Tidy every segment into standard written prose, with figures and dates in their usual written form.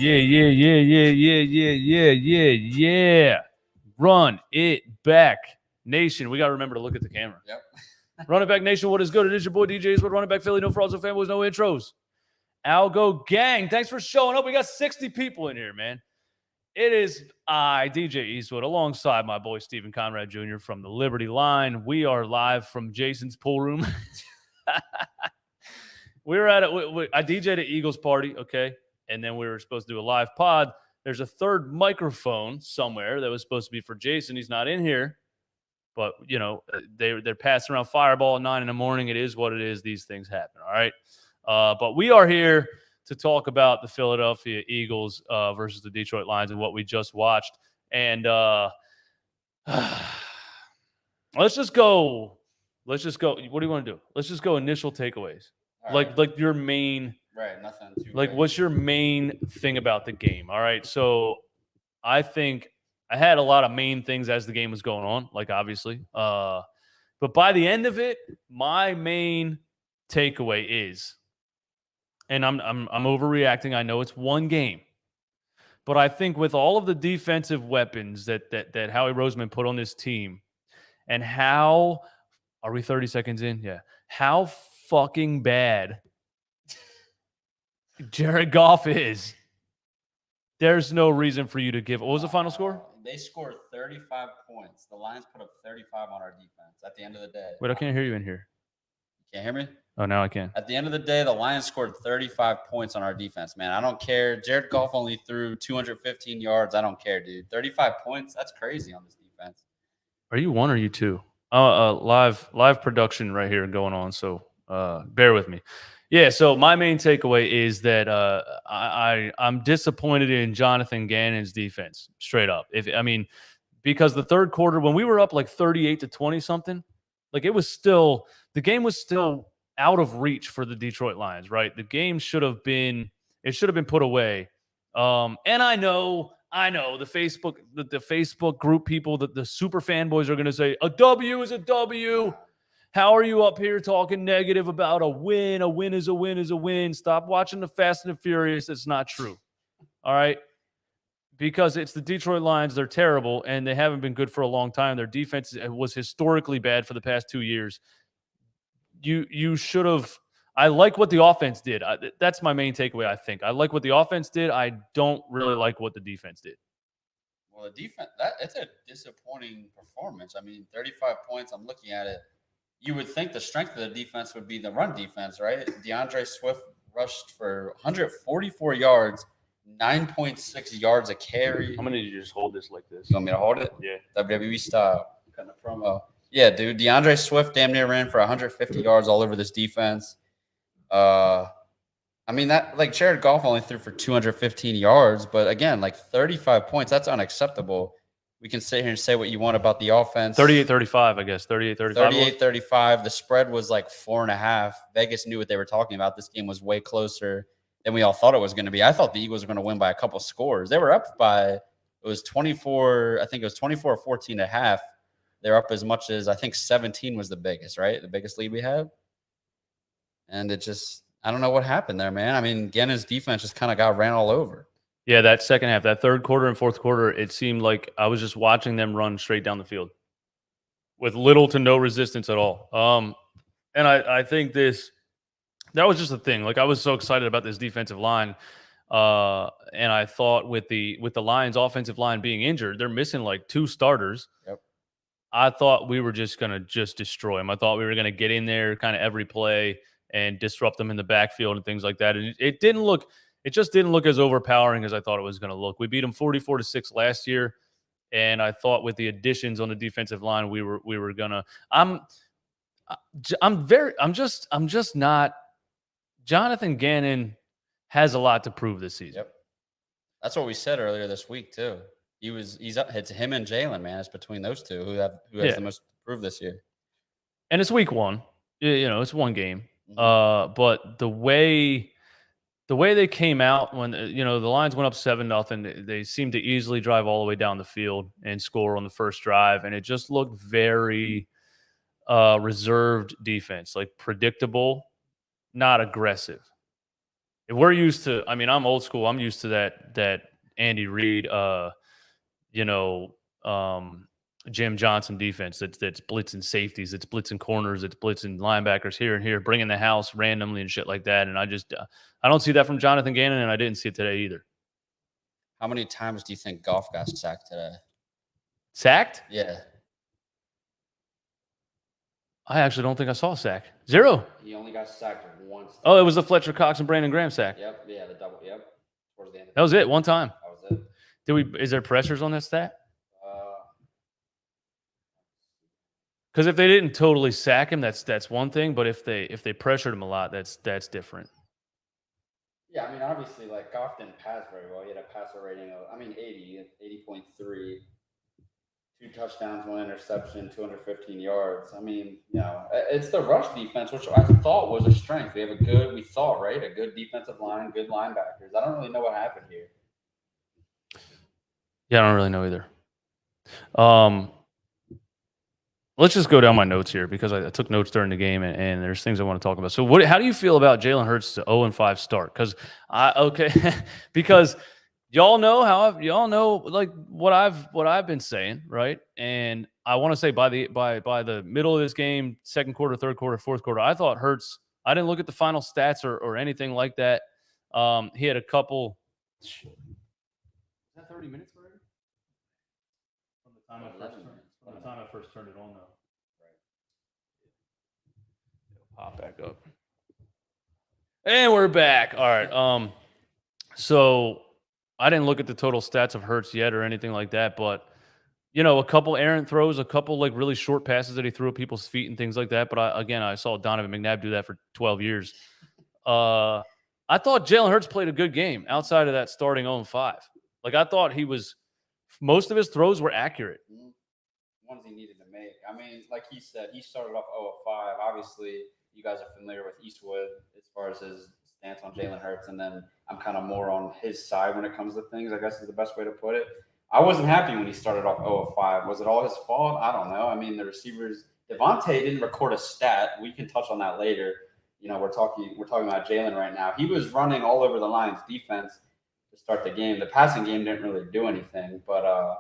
Yeah. Run it back, Nation. We got to remember to look at the camera. Yep. Run it back, Nation. What is good? It is your boy DJ Eastwood. Run it back, Philly. No frauds, no fanboys, no intros. Algo gang. Thanks for showing up. We got 60 people in here, man. It is I, DJ Eastwood, alongside my boy Stephen Conrad Jr. from the Liberty Line. We are live from Jason's pool room. We were at I DJ'd at Eagles party, okay? And then we were supposed to do a live pod. There's a third microphone somewhere that was supposed to be for Jason. He's not in here. But, you know, they're passing around Fireball at 9 in the morning. It is what it is. These things happen, all right? But we are here to talk about the Philadelphia Eagles versus the Detroit Lions and what we just watched. And let's just go. What do you want to do? Let's just go initial takeaways. Like your main, right? Nothing too like big. What's your main thing about the game? All right, so I think I had a lot of main things as the game was going on, like obviously. But by the end of it, my main takeaway is, and I'm overreacting. I know it's one game, but I think with all of the defensive weapons that Howie Roseman put on this team, and how are we 30 seconds in? Yeah, how fucking bad Jared Goff is. There's no reason for you to give. What was the final score? They scored 35 points. The Lions put up 35 on our defense at the end of the day. Wait, I can't hear you in here. You can't hear me? Oh, now I can. At the end of the day, the Lions scored 35 points on our defense, man. I don't care. Jared Goff only threw 215 yards. I don't care, dude. 35 points, that's crazy on this defense. Are you one or you two? Live production right here going on, so bear with me. Yeah, so my main takeaway is that I'm disappointed in Jonathan Gannon's defense, straight up. Because the third quarter, when we were up like 38-20 something, like the game was still out of reach for the Detroit Lions, right? The game should have been put away. And I know the Facebook group people, the super fanboys are going to say a W is a W. How are you up here talking negative about a win? A win is a win is a win. Stop watching the Fast and the Furious. It's not true. All right? Because it's the Detroit Lions. They're terrible, and they haven't been good for a long time. Their defense was historically bad for the past 2 years. You should have – I like what the offense did. That's my main takeaway, I think. I like what the offense did. I don't really like what the defense did. Well, the defense it's a disappointing performance. I mean, 35 points, I'm looking at it. You would think the strength of the defense would be the run defense, right? DeAndre Swift rushed for 144 yards, 9.6 yards a carry. I'm going to need you to just hold this like this. You want me to hold it? Yeah. WWE style kind of promo. Yeah, dude. DeAndre Swift damn near ran for 150 yards all over this defense. I mean, that like Jared Goff only threw for 215 yards, but again, like 35 points, that's unacceptable. We can sit here and say what you want about the offense. 38-35, I guess. 38-35. 38-35. The spread was like 4.5. Vegas knew what they were talking about. This game was way closer than we all thought it was going to be. I thought the Eagles were going to win by a couple scores. They were up by, it was 24, I think it was 24 or 14 at half. They're up as much as, I think 17 was the biggest, right? The biggest lead we had. And it just, I don't know what happened there, man. I mean, Gannon's defense just kind of got ran all over. Yeah, that second half, that third quarter and fourth quarter, it seemed like I was just watching them run straight down the field with little to no resistance at all. And I think that was just the thing. Like, I was so excited about this defensive line. And I thought with the Lions offensive line being injured, they're missing like 2 starters. Yep. I thought we were just going to destroy them. I thought we were going to get in there kind of every play and disrupt them in the backfield and things like that. And it just didn't look as overpowering as I thought it was going to look. We beat them 44-6 last year, and I thought with the additions on the defensive line, we were gonna. I'm just not. Jonathan Gannon has a lot to prove this season. Yep. That's what we said earlier this week too. He's up. It's him and Jalen, man. It's between those two who has the most to prove this year. And it's week 1. You know, it's one game. But the way they came out when the Lions went up 7-0, they seemed to easily drive all the way down the field and score on the first drive, and it just looked very reserved defense, like predictable, not aggressive. we're used to, I mean, I'm old school. I'm used to that Andy Reid, you know, Jim Johnson defense that's blitzing safeties, it's blitzing corners, it's blitzing linebackers here and here, bringing the house randomly and shit like that. And I don't see that from Jonathan Gannon, and I didn't see it today either. How many times do you think Goff got sacked today? Sacked? Yeah. I actually don't think I saw a sack. 0. He only got sacked once. Oh, it was the Fletcher Cox and Brandon Graham sack. Yep. Yeah, the double. Yep. Towards the end. That was it. One time. That was it. Is there pressures on that stat? Because if they didn't totally sack him, that's one thing. But if they pressured him a lot, that's different. Yeah, I mean, obviously, like Goff didn't pass very well. He had a passer rating of, 80.3, 2 touchdowns, 1 interception, 215 yards. I mean, it's the rush defense, which I thought was a strength. We have a good defensive line, good linebackers. I don't really know what happened here. Yeah, I don't really know either. Let's just go down my notes here because I took notes during the game and there's things I want to talk about. So how do you feel about Jalen Hurts' 0-5 start? Because y'all know like what I've been saying, right? And I want to say by the middle of this game, second quarter, third quarter, fourth quarter, I thought Hurts, I didn't look at the final stats or anything like that. He had a couple. Is that 30 minutes already? From the time I first turned it on, though. Right. It'll pop back up. And we're back. All right. So I didn't look at the total stats of Hurts yet or anything like that, but a couple errant throws, a couple like really short passes that he threw at people's feet and things like that. But I saw Donovan McNabb do that for 12 years. I thought Jalen Hurts played a good game outside of that starting 0-5. Like I thought most of his throws were accurate. Ones he needed to make. I mean, like he said, he started off 0-5. Obviously, you guys are familiar with Eastwood as far as his stance on Jalen Hurts, and then I'm kind of more on his side when it comes to things, I guess is the best way to put it. I wasn't happy when he stared off 0-5. Was it all his fault? I don't know. I mean, the receivers, Devontae didn't record a stat. We can touch on that later. We're talking about Jalen right now. He was running all over the Lions defense to start the game. The passing game didn't really do anything, but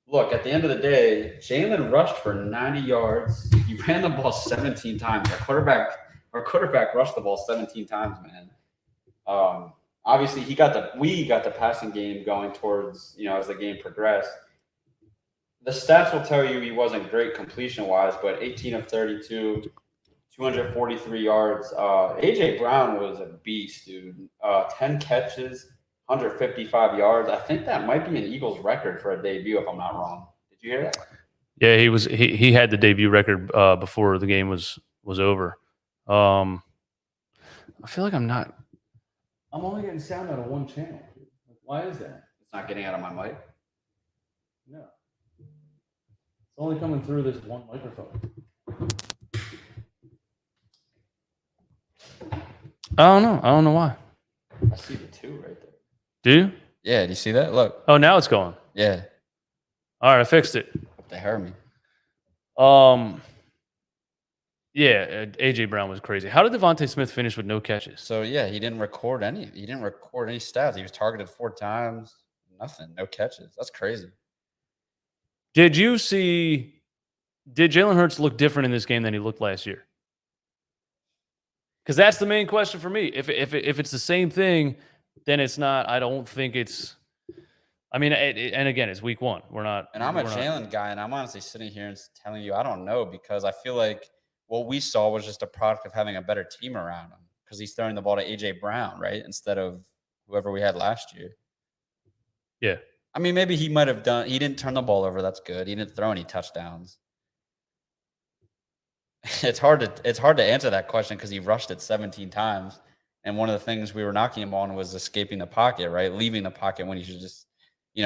look, at the end of the day, Jalen rushed for 90 yards. He ran the ball 17 times. Our quarterback rushed the ball 17 times, man. Obviously, we got the passing game going towards, as the game progressed. The stats will tell you he wasn't great completion-wise, but 18 of 32, 243 yards. A.J. Brown was a beast, dude. 10 catches, 155 yards. I think that might be an Eagles record for a debut, if I'm not wrong. Did you hear that? Yeah, he had the debut record before the game was over. I feel like I'm only getting sound out of one channel. Why is that? It's not getting out of my mic? No. It's only coming through this one microphone. I don't know why. I see the 2 right there. Do you? Yeah, do you see that? Look. Oh, now it's going. Yeah. All right, I fixed it. Hope they heard me. Yeah, A.J. Brown was crazy. How did Devontae Smith finish with no catches? So, yeah, he didn't record any stats. He was targeted 4 times. Nothing. No catches. That's crazy. Did Jalen Hurts look different in this game than he looked last year? Because that's the main question for me. If it's the same thing, then it's not. I don't think it's. I mean, and again, it's week 1. We're not. And I'm a Jalen guy, and I'm honestly sitting here and telling you I don't know because I feel like what we saw was just a product of having a better team around him because he's throwing the ball to A.J. Brown, right, instead of whoever we had last year. Yeah. I mean, maybe he might have done – he didn't turn the ball over. That's good. He didn't throw any touchdowns. It's hard to answer that question because he rushed it 17 times. And one of the things we were knocking him on was escaping the pocket, right, leaving the pocket when he should just,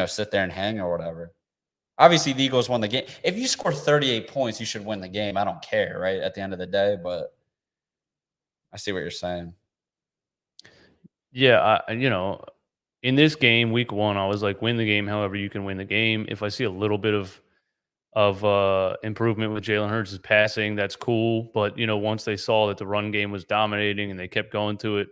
sit there and hang or whatever. Obviously, the Eagles won the game. If you score 38 points, you should win the game. I don't care, right, at the end of the day, but I see what you're saying. Yeah, in this game, week 1, I was like, win the game however you can win the game. If I see a little bit of improvement with Jalen Hurts' passing, that's cool. But, once they saw that the run game was dominating and they kept going to it,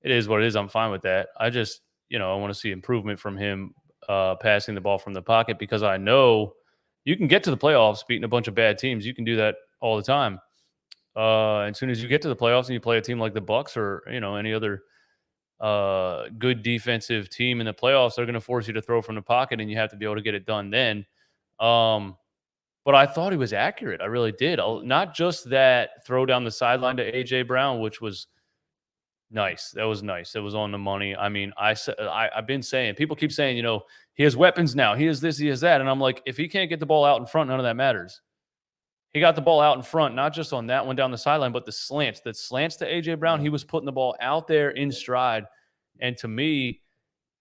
It is what it is. I'm fine with that. I just, I want to see improvement from him passing the ball from the pocket because I know you can get to the playoffs beating a bunch of bad teams. You can do that all the time. As soon as you get to the playoffs and you play a team like the Bucks or any other good defensive team in the playoffs, they're going to force you to throw from the pocket, and you have to be able to get it done then. But I thought he was accurate. I really did. Not just that throw down the sideline to AJ Brown, which was nice. That was nice. That was on the money. I mean, I've been saying, people keep saying, he has weapons now. He has this, he has that. And I'm like, if he can't get the ball out in front, none of that matters. He got the ball out in front, not just on that one down the sideline, but the slants. The slants to AJ Brown, he was putting the ball out there in stride. And to me,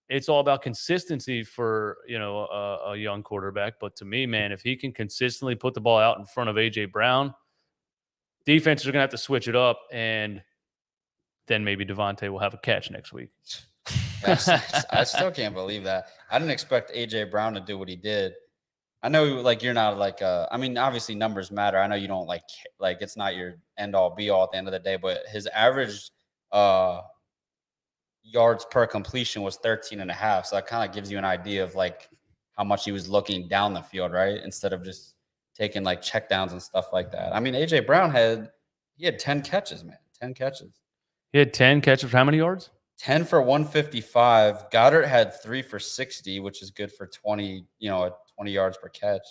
it's all about consistency for a young quarterback. But to me, man, if he can consistently put the ball out in front of AJ Brown, defenses are gonna have to switch it up, and then maybe Devontae will have a catch next week. I still can't believe that. I didn't expect AJ Brown to do what he did. I know, like, you're not like I mean, obviously numbers matter. I know you don't like it's not your end all be all at the end of the day, but his average yards per completion was 13.5. So that kind of gives you an idea of like how much he was looking down the field, right? Instead of just taking like checkdowns and stuff like that. I mean, AJ Brown had 10 catches, man. 10 catches. He had 10 catches for how many yards? 10 for 155. Goddard had 3 for 60, which is good for 20 yards per catch.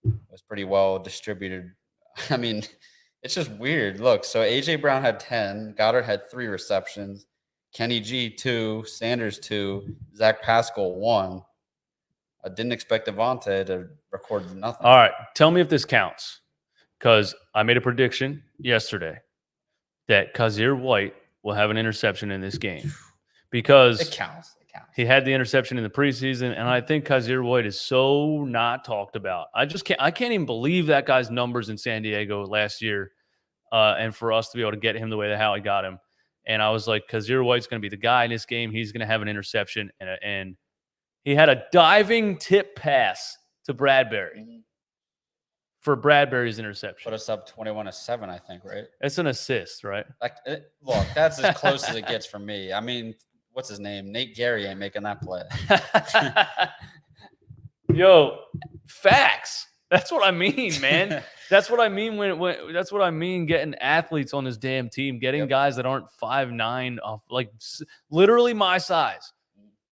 It was pretty well distributed. I mean, it's just weird. Look, so AJ Brown had 10, Goddard had 3 receptions, Kenny G 2, Sanders 2, Zach Pascal 1. I didn't expect Devontae to record nothing. All right, tell me if this counts, because I made a prediction yesterday that Kazir White will have an interception in this game because it counts. He had the interception in the preseason, and I think Kazir White is so not talked about. I can't even believe that guy's numbers in San Diego last year, and for us to be able to get him the way that Howie got him. And I was like, Kazir White's going to be the guy in this game. He's going to have an interception, and he had a diving tip pass to Bradbury for Bradbury's interception. Put us up 21-7, I think, right? It's an assist, right? Look, that's as close as it gets for me. I mean, what's his name? Nate Gary ain't making that play. Yo, facts. That's what I mean, man. That's what I mean when that's what I mean getting athletes on this damn team, getting guys that aren't 5'9", like literally my size.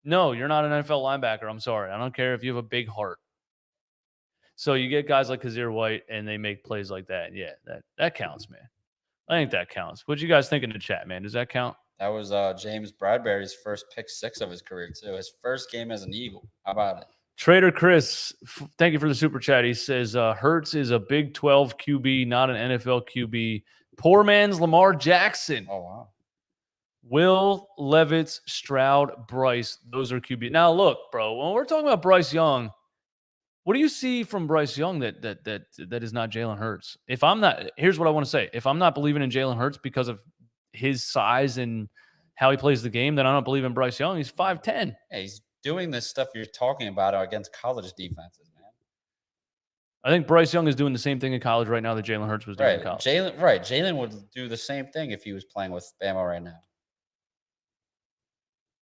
No, you're not an NFL linebacker. I'm sorry. I don't care if you have a big heart. So you get guys like Kazir White, and they make plays like that. Yeah, that counts, man. I think that counts. What you guys think in the chat, man? Does that count? That was James Bradbury's first pick 6 of his career, too. His first game as an Eagle. How about it? Trader Chris, thank you for the super chat. He says, Hurts is a Big 12 QB, not an NFL QB. Poor man's Lamar Jackson. Oh, wow. Will, Levitz, Stroud, Bryce, those are QB. Now, look, bro, when we're talking about Bryce Young, what do you see from Bryce Young that is not Jalen Hurts? Here's what I want to say. If I'm not believing in Jalen Hurts because of his size and how he plays the game, then I don't believe in Bryce Young. He's 5'10". Yeah, he's doing this stuff you're talking about against college defenses, man. I think Bryce Young is doing the same thing in college right now that Jalen Hurts was doing in college. Jalen would do the same thing if he was playing with Bama right now.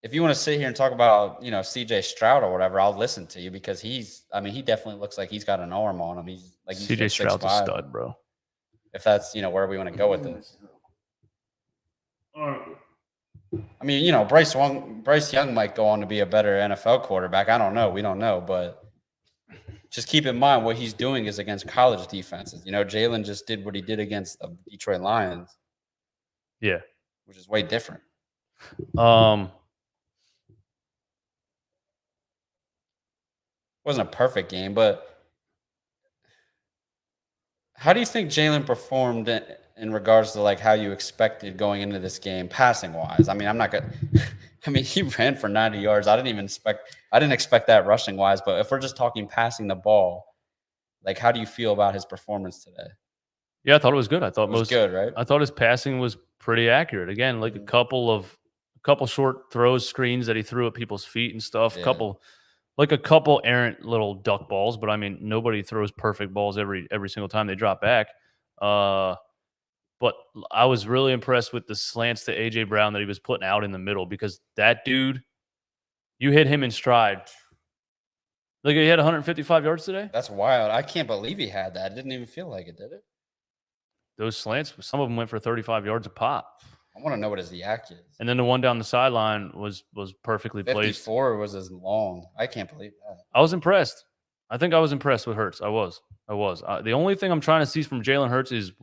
If you want to sit here and talk about, CJ Stroud or whatever, I'll listen to you because he definitely looks like he's got an arm on him. He's CJ Stroud's a stud, bro. If that's, where we want to go with this. I mean, Bryce Young might go on to be a better NFL quarterback. I don't know. We don't know. But just keep in mind what he's doing is against college defenses. Jalen just did what he did against the Detroit Lions. Yeah. Which is way different. Wasn't a perfect game, but how do you think Jalen performed in regards to like how you expected going into this game, passing wise? I mean, he ran for 90 yards. I didn't expect that rushing wise. But if we're just talking passing the ball, like how do you feel about his performance today? Yeah, I thought it was good. I thought it was good, right? I thought his passing was pretty accurate. Again, like a couple short throws, screens that he threw at people's feet and stuff. Yeah. A couple errant little duck balls, but I mean, nobody throws perfect balls every single time they drop back. But I was really impressed with the slants to A.J. Brown that he was putting out in the middle because that dude, you hit him in stride. Look, he had 155 yards today. That's wild. I can't believe he had that. It didn't even feel like it, did it? Those slants, some of them went for 35 yards a pop. I want to know what his yak is. And then the one down the sideline was perfectly placed. 54 was as long. I can't believe that. I was impressed. I think I was impressed with Hurts. I was. The only thing I'm trying to see from Jalen Hurts is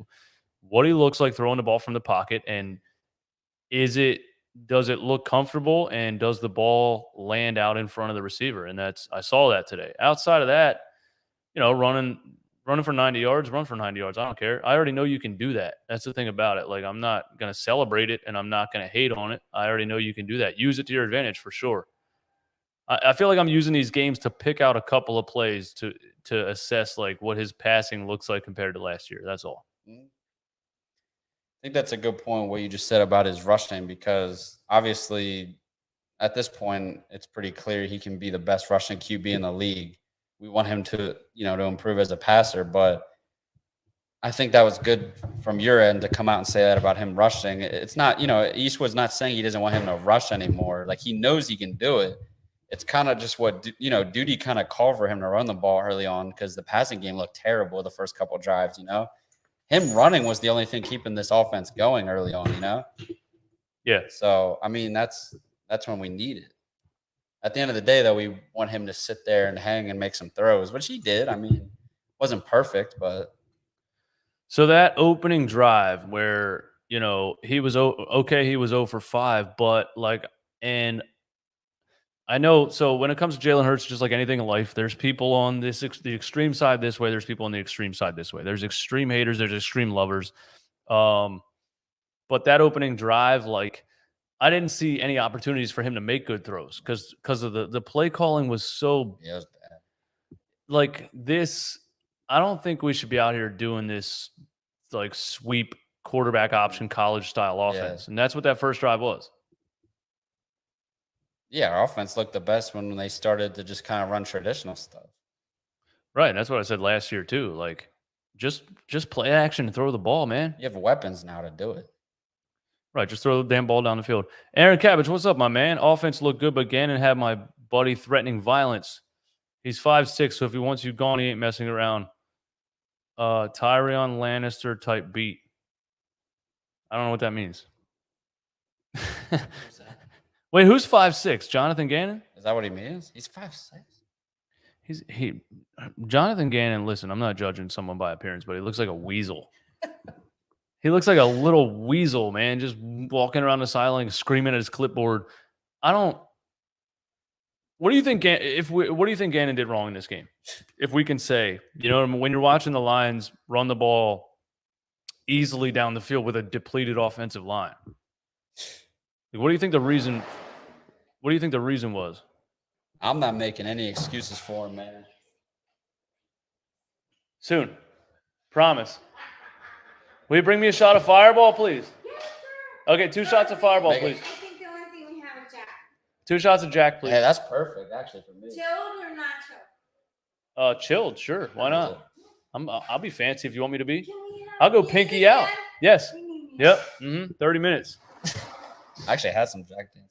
what he looks like throwing the ball from the pocket, and does it look comfortable, and does the ball land out in front of the receiver? And I saw that today. Outside of that, running for 90 yards, run for 90 yards. I don't care. I already know you can do that. That's the thing about it. Like, I'm not going to celebrate it, and I'm not going to hate on it. I already know you can do that. Use it to your advantage for sure. I feel like I'm using these games to pick out a couple of plays to assess like what his passing looks like compared to last year. That's all. I think that's a good point what you just said about his rushing, because obviously at this point it's pretty clear he can be the best rushing QB in the league. We want him to improve as a passer, but I think that was good from your end to come out and say that about him rushing. It's not, Eastwood's not saying he doesn't want him to rush anymore. Like, he knows he can do it. It's kind of just what, Duty kind of called for him to run the ball early on because the passing game looked terrible the first couple of drives, Him running was the only thing keeping this offense going early on, Yeah. So, I mean, that's when we need it. At the end of the day, though, we want him to sit there and hang and make some throws, which he did. I mean, wasn't perfect, but. So that opening drive where, he was okay, he was 0 for 5, but and I know, so when it comes to Jalen Hurts, just like anything in life, there's people on the extreme side this way, there's people on the extreme side this way. There's extreme haters, there's extreme lovers. But that opening drive, I didn't see any opportunities for him to make good throws because of the play calling was so Yeah, it was bad. like this. I don't think we should be out here doing this like sweep quarterback option college style offense. Yeah. And that's what that first drive was. Yeah, our offense looked the best when they started to just kind of run traditional stuff. Right. That's what I said last year too. Like, just play action and throw the ball, man. You have weapons now to do it. Right. Just throw the damn ball down the field. Aaron Cabbage, what's up, my man? Offense looked good, but Gannon had my buddy threatening violence. He's 5'6", so if he wants you gone, he ain't messing around. Tyrion Lannister type beat. I don't know what that means. Wait, who's 5'6"? Jonathan Gannon? Is that what he means? He's 5'6". Jonathan Gannon, listen, I'm not judging someone by appearance, but he looks like a weasel. He looks like a little weasel, man, just walking around the sideline screaming at his clipboard. What do you think what do you think Gannon did wrong in this game? If we can say, when you're watching the Lions run the ball easily down the field with a depleted offensive line. What do you think the reason was? I'm not making any excuses for him, man. Soon. Promise. Will you bring me a shot of Fireball, please? Yes, sir. Okay, 2 shots of Fireball, please. I think the only thing we have is Jack. 2 shots of Jack, please. Hey, that's perfect, actually, for me. Chilled or not chilled? Chilled, sure. Why not? I'll be fancy if you want me to be. Can we have I'll go pinky out. Dad? Yes. We need Yep. 30 minutes. I actually had some Jack Daniels.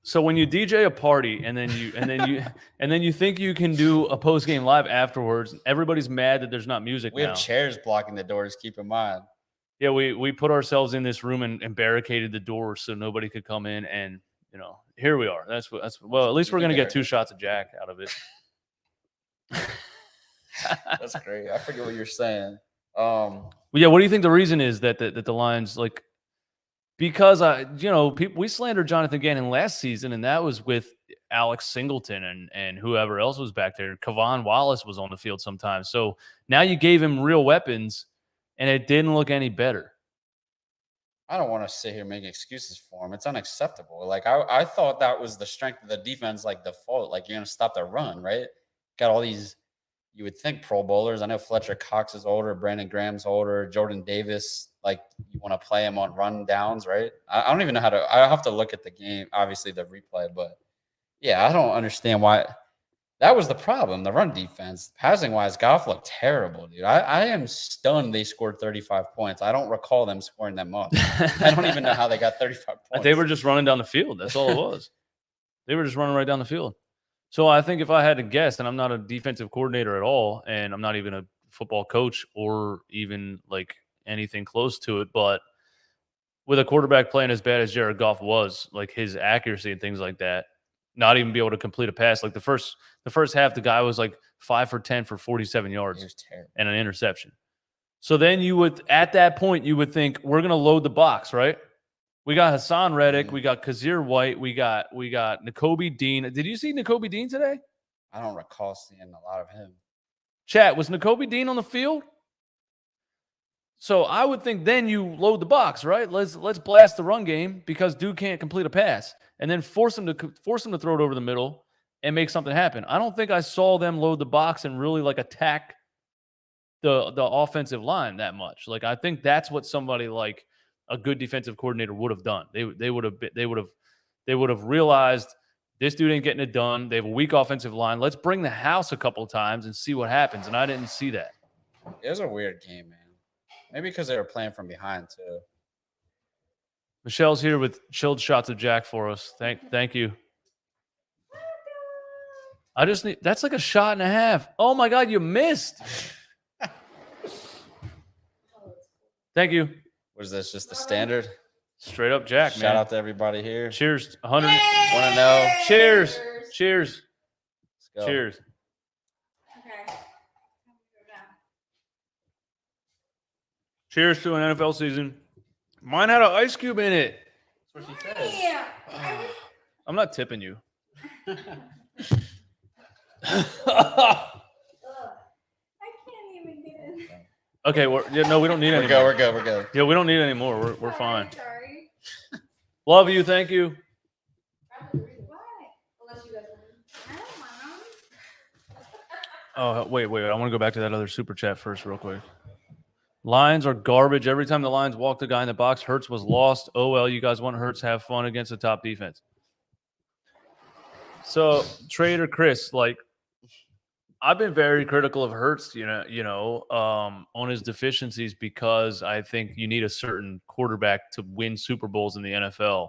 So when you DJ a party and then you think you can do a post game live afterwards, everybody's mad that there's not music We now. have chairs blocking the doors, keep in mind. Yeah, we put ourselves in this room and barricaded the doors so nobody could come in, and here we are. Well, at least we're gonna get 2 shots of Jack out of it. That's great. I forget what you're saying. Yeah, what do you think the reason is that the Lions because we slandered Jonathan Gannon last season, and that was with Alex Singleton and whoever else was back there. Kavon Wallace was on the field sometimes. So now you gave him real weapons, and it didn't look any better. I don't want to sit here making excuses for him. It's unacceptable. Like, I thought that was the strength of the defense, default. Like, you're going to stop the run, right? Got all these, you would think, Pro Bowlers. I know Fletcher Cox is older, Brandon Graham's older, Jordan Davis. You want to play him on run downs, right? I don't even know how to – I have to look at the game, obviously the replay. But, yeah, I don't understand why That was the problem, the run defense. Passing-wise, Goff looked terrible, dude. I am stunned they scored 35 points. I don't recall them scoring that much. I don't even know how they got 35 points. They were just running down the field. That's all it was. They were just running right down the field. So I think if I had to guess, and I'm not a defensive coordinator at all, and I'm not even a football coach or even like anything close to it, but with a quarterback playing as bad as Jared Goff was, like his accuracy and things like that, not even be able to complete a pass. Like the first half, the guy was like 5 for 10 for 47 yards and an interception. So then at that point, you would think we're going to load the box, right? We got Hassan Reddick, we got Kazir White, we got Nakobe Dean. Did you see Nakobe Dean today? I don't recall seeing a lot of him. Chat, was Nakobe Dean on the field? So I would think then you load the box, right? Let's blast the run game because Duke can't complete a pass, and then force him to throw it over the middle and make something happen. I don't think I saw them load the box and really like attack the offensive line that much. Like I think that's what somebody like a good defensive coordinator would have done. They would have realized this dude ain't getting it done. They have a weak offensive line. Let's bring the house a couple of times and see what happens. And I didn't see that. It was a weird game, man. Maybe because they were playing from behind too. Michelle's here with chilled shots of Jack for us. Thank you. I just need that's like a shot and a half. Oh my God, you missed. Thank you. What is this? Just the standard? Straight up Jack, man. Shout out to everybody here. Cheers. 100. Want to know? Cheers. Cheers. Let's go. Cheers. Okay. Cheers to an NFL season. Mine had an ice cube in it. That's what she said. Yeah. I'm not tipping you. Ugh. I can't even get it. Okay, we don't need any more. We're good. Yeah, we don't need any more. We're fine. Sorry. Love you. Thank you. What? Unless you guys want. I don't Oh, mind. wait. I want to go back to that other super chat first real quick. Lions are garbage. Every time the Lions walked the guy in the box, Hurts was lost. Oh, well, you guys want Hurts, have fun against the top defense. So, Trader Chris, like, I've been very critical of Hurts, on his deficiencies because I think you need a certain quarterback to win Super Bowls in the NFL.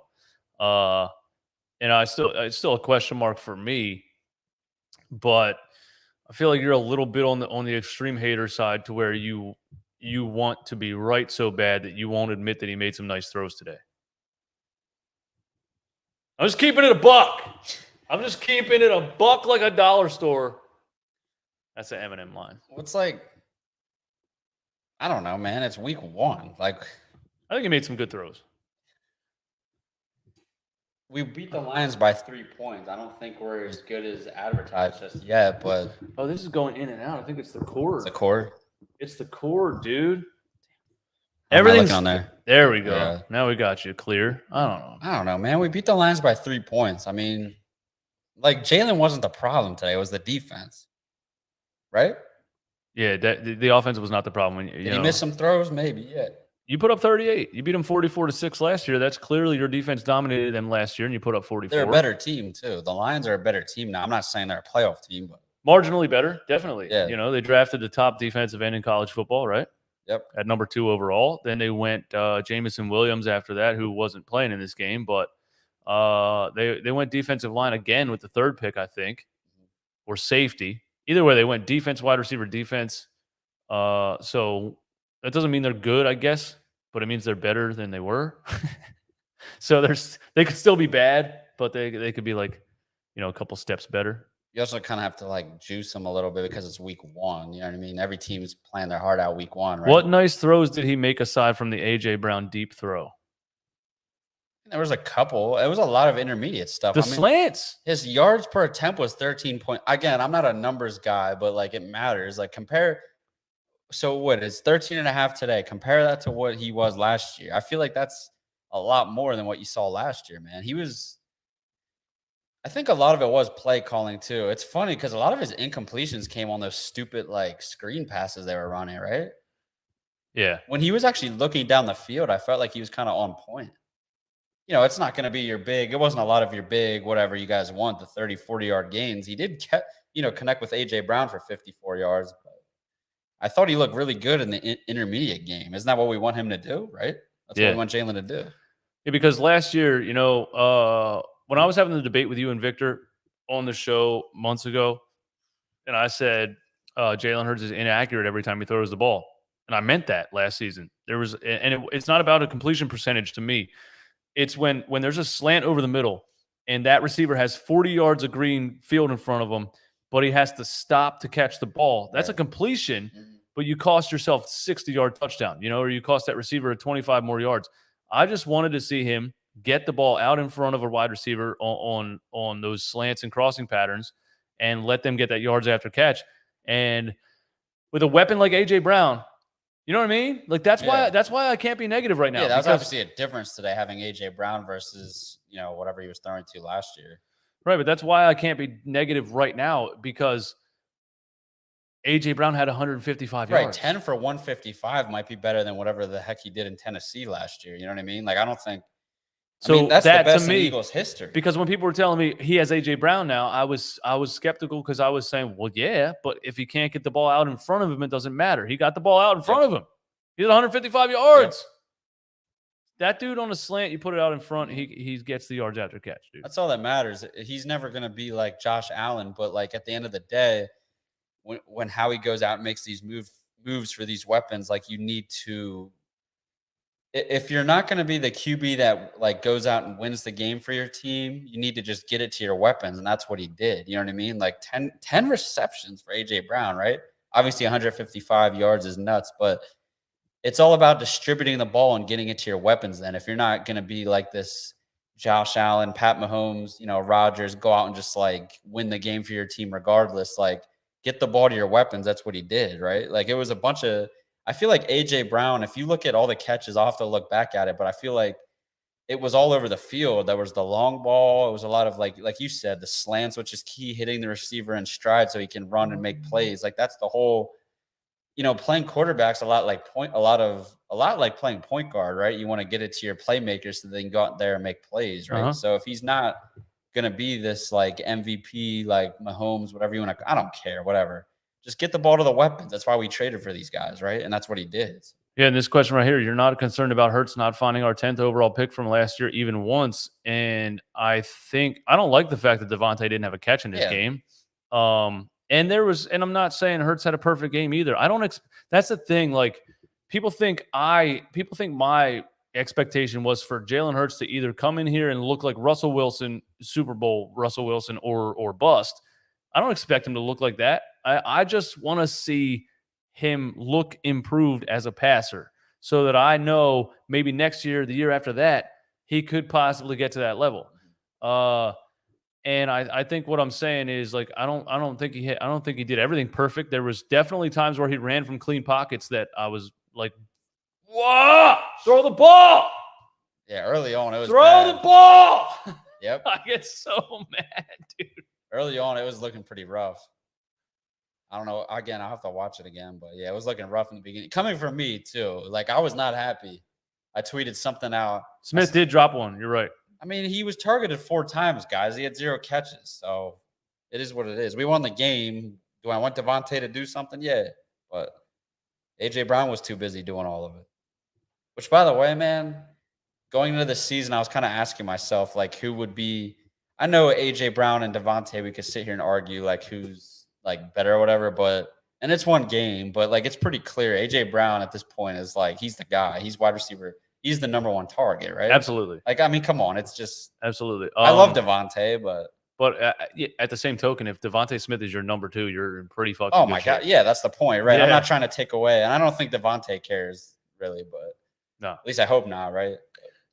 And it's still a question mark for me, but I feel like you're a little bit on the extreme hater side to where you want to be right so bad that you won't admit that he made some nice throws today. I'm just keeping it a buck. I'm just keeping it a buck like a dollar store. That's an Eminem line. What's like, I don't know, man. It's week one. Like, I think he made some good throws. We beat the Lions by 3 points. I don't think we're as good as advertised just yet, but Oh, this is going in and out. I think it's the cord. it's a core. It's the cord, dude. Everything's on there. There we go. Yeah. Now we got you clear. I don't know. Man. We beat the Lions by 3 points. I mean, like Jalen wasn't the problem today. It was the defense, right? Yeah, the offense was not the problem. Did he miss some throws? Maybe, yeah. You put up 38. You beat them 44-6 last year. That's clearly your defense dominated them last year, and you put up 44. They're a better team, too. The Lions are a better team now. I'm not saying they're a playoff team, but marginally better, definitely. Yeah. They drafted the top defensive end in college football, right? Yep. At number 2 overall. Then they went Jamison Williams after that, who wasn't playing in this game, but they went defensive line again with the 3rd pick, I think, or safety. Either way, they went defense, wide receiver, defense. So that doesn't mean they're good, I guess, but it means they're better than they were. So they could still be bad, but they could be like, a couple steps better. You also kind of have to like juice them a little bit because it's week one. You know what I mean? Every team's playing their heart out week one, right? What nice throws did he make aside from the A.J. Brown deep throw? There was a couple. It was a lot of intermediate stuff. The slants. His yards per attempt was 13 point. Again, I'm not a numbers guy, but like it matters. Like compare. So what is 13 and a half today? Compare that to what he was last year. I feel like that's a lot more than what you saw last year, man. I think a lot of it was play calling too. It's funny because a lot of his incompletions came on those stupid like screen passes they were running, right? Yeah. When he was actually looking down the field, I felt like he was kind of on point. It's not going to be your big. It wasn't a lot of your big, whatever you guys want, the 30, 40-yard gains. He did connect with AJ Brown for 54 yards. But I thought he looked really good in the intermediate game. Isn't that what we want him to do, right? That's what we want Jalen to do. Yeah, because last year, when I was having the debate with you and Victor on the show months ago, and I said Jalen Hurts is inaccurate every time he throws the ball, and I meant that last season. It's not about a completion percentage to me. It's when there's a slant over the middle, and that receiver has 40 yards of green field in front of him, but he has to stop to catch the ball. That's a completion, but you cost yourself 60-yard touchdown, or you cost that receiver 25 more yards. I just wanted to see him get the ball out in front of a wide receiver on those slants and crossing patterns and let them get that yards after catch. And with a weapon like A.J. Brown, you know what I mean? Like that's why I can't be negative right now. Yeah, that's obviously a difference today having A.J. Brown versus, whatever he was throwing to last year. Right, but that's why I can't be negative right now because A.J. Brown had 155 yards. Right, 10 for 155 might be better than whatever the heck he did in Tennessee last year. You know what I mean? Like, I don't think – So that's that, the best to me, in Eagles history. Because when people were telling me he has A.J. Brown now, I was skeptical because I was saying, well, yeah, but if he can't get the ball out in front of him, it doesn't matter. He got the ball out in front of him. He had 155 yards. That dude on a slant, you put it out in front, he gets the yards after catch, dude. That's all that matters. He's never going to be like Josh Allen, but like at the end of the day, when Howie goes out and makes these moves for these weapons, like you need to, if you're not going to be the QB that like goes out and wins the game for your team, you need to just get it to your weapons. And that's what he did. You know what I mean? Like 10 receptions for A.J. Brown, right? Obviously 155 yards is nuts, but it's all about distributing the ball and getting it to your weapons. Then if you're not going to be like this Josh Allen, Pat Mahomes, Rodgers, go out and just like win the game for your team regardless, like get the ball to your weapons. That's what he did, right? Like it was a bunch of, I feel like A.J. Brown, if you look at all the catches, I'll have to look back at it, but I feel like it was all over the field. There was the long ball. It was a lot of like you said, the slants, which is key, hitting the receiver in stride so he can run and make plays. Like that's the whole, playing quarterback's a lot like playing point guard, right? You want to get it to your playmakers so they can go out there and make plays, right? So if he's not going to be this like MVP, like Mahomes, whatever you want to, I don't care, whatever. Just get the ball to the weapons. That's why we traded for these guys, right? And that's what he did. Yeah, and this question right here, you're not concerned about Hurts not finding our 10th overall pick from last year even once. And I don't like the fact that Devontae didn't have a catch in this game. And I'm not saying Hurts had a perfect game either. That's the thing. Like people think my expectation was for Jalen Hurts to either come in here and look like Russell Wilson, Super Bowl Russell Wilson, or bust. I don't expect him to look like that. I just want to see him look improved as a passer so that I know maybe next year, the year after that, he could possibly get to that level. And I think what I'm saying is like I don't think he did everything perfect. There was definitely times where he ran from clean pockets that I was like, "Whoa, throw the ball!" Yeah, early on it was throw the ball. Yep, I get so mad, dude. Early on it was looking pretty rough. I don't know. Again, I'll have to watch it again, but yeah, it was looking rough in the beginning. Coming from me too, like I was not happy. I tweeted something out. Smith did drop one. You're right. I mean, he was targeted 4 times, guys. He had 0 catches. So it is what it is. We won the game. Do I want Devontae to do something? Yeah. But A.J. Brown was too busy doing all of it. Which, by the way, man, going into the season, I was kind of asking myself, like, who would be – I know A.J. Brown and Devontae, we could sit here and argue, like, who's, like, better or whatever. But – and it's one game. But, like, it's pretty clear. A.J. Brown at this point is, like, he's the guy. He's wide receiver. He's the number 1 target, right? Absolutely. Like, I mean, come on. It's just – absolutely. I love Devontae, but at the same token, if Devontae Smith is your number 2, you're in pretty fucking oh, my God. Yeah, that's the point, right? Yeah. I'm not trying to take away. And I don't think Devontae cares, really, but no. At least I hope not, right?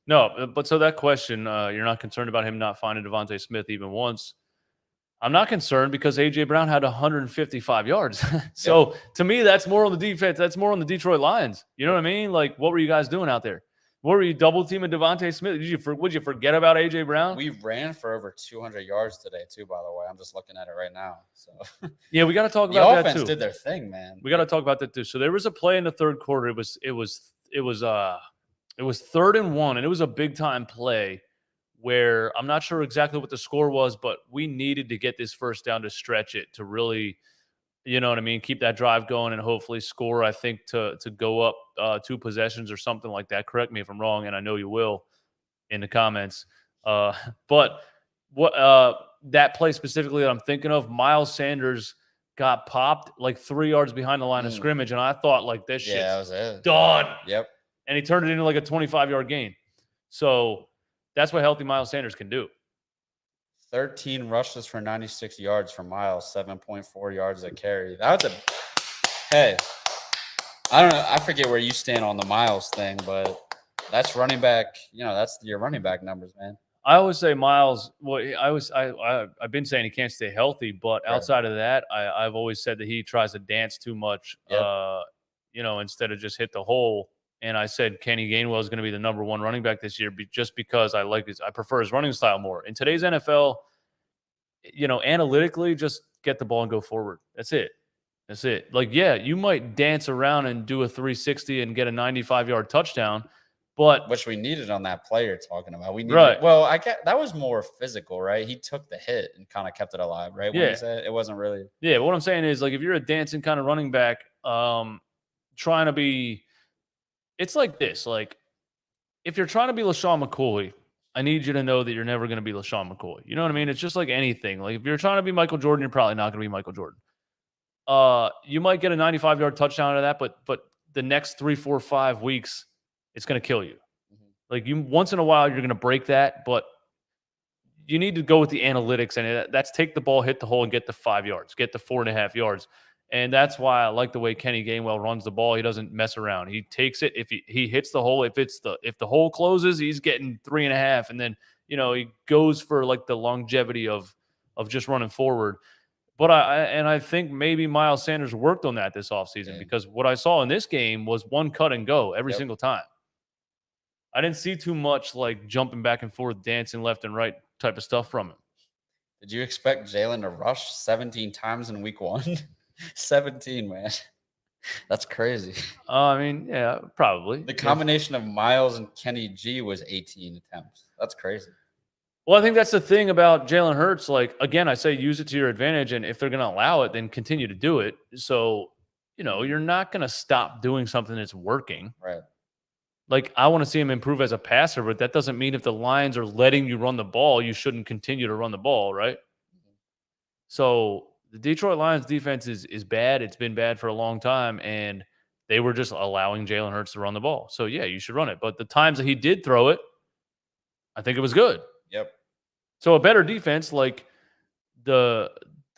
No, but so that question, you're not concerned about him not finding Devontae Smith even once. I'm not concerned because A.J. Brown had 155 yards. So, to me, that's more on the defense. That's more on the Detroit Lions. You know what I mean? Like, what were you guys doing out there? What were you double-teaming Devontae Smith? Would you forget about A.J. Brown? We ran for over 200 yards today, too, by the way. I'm just looking at it right now. So yeah, we got to talk the about that, offense too. did their thing, man. We got to talk about that, too. So, there was a play in the third quarter. It was 3rd and 1, and it was a big-time play where I'm not sure exactly what the score was, but we needed to get this first down to stretch it, to really, you know what I mean, keep that drive going and hopefully score, I think, to go up 2 possessions or something like that. Correct me if I'm wrong, and I know you will in the comments. Uh, but what that play specifically that I'm thinking of, Miles Sanders got popped like 3 yards behind the line of scrimmage, and I thought, like, this Yeah, that shit's was it. done. Yep. And he turned it into like a 25-yard gain. So that's what healthy Miles Sanders can do. 13 rushes for 96 yards for Miles, 7.4 yards a carry. That was hey, I don't know. I forget where you stand on the Miles thing, but that's running back. You know, that's your running back numbers, man. I always say Miles. Well, I've been saying he can't stay healthy, but Right. outside of that, I've always said that he tries to dance too much. Yep. You know, instead of just hit the hole. And I said Kenny Gainwell is going to be the number 1 running back this year, just because I prefer his running style more. In today's NFL, you know, analytically, just get the ball and go forward. That's it. That's it. Like, yeah, you might dance around and do a 360 and get a 95-yard touchdown, but Which we needed on that play you're talking about. We needed, Right. Well, that was more physical, right? He took the hit and kind of kept it alive, right? When Yeah. you said it wasn't really. yeah, what I'm saying is, like, if you're a dancing kind of running back, trying to be, it's like this. Like, if you're trying to be LaShawn McCoy, I need you to know that you're never going to be LaShawn McCoy. You know what I mean? It's just like anything. Like, if you're trying to be Michael Jordan, you're probably not going to be Michael Jordan. You might get a 95-yard touchdown out of that, but the next 3, 4, 5 weeks, it's going to kill you. Like, you once in a while, you're going to break that, but you need to go with the analytics, and that's take the ball, hit the hole, and get the 5 yards, get the 4.5 yards. And that's why I like the way Kenny Gainwell runs the ball. He doesn't mess around. He takes it. If he hits the hole, if the hole closes, he's getting 3.5, and then, you know, he goes for like the longevity of just running forward. But I think maybe Miles Sanders worked on that this offseason, because what I saw in this game was one cut and go every single time. I didn't see too much like jumping back and forth, dancing left and right type of stuff from him. Did you expect Jalen to rush 17 times in week 1? 17, man. That's crazy. I mean, yeah, probably. The combination of Miles and Kenny G was 18 attempts. That's crazy. Well, I think that's the thing about Jalen Hurts. Like, again, I say use it to your advantage, and if they're going to allow it, then continue to do it. So, you know, you're not going to stop doing something that's working. Right. Like, I want to see him improve as a passer, but that doesn't mean if the Lions are letting you run the ball, you shouldn't continue to run the ball, right? So the Detroit Lions defense is bad. It's been bad for a long time, and they were just allowing Jalen Hurts to run the ball. So, yeah, you should run it. But the times that he did throw it, I think it was good. Yep. So a better defense like the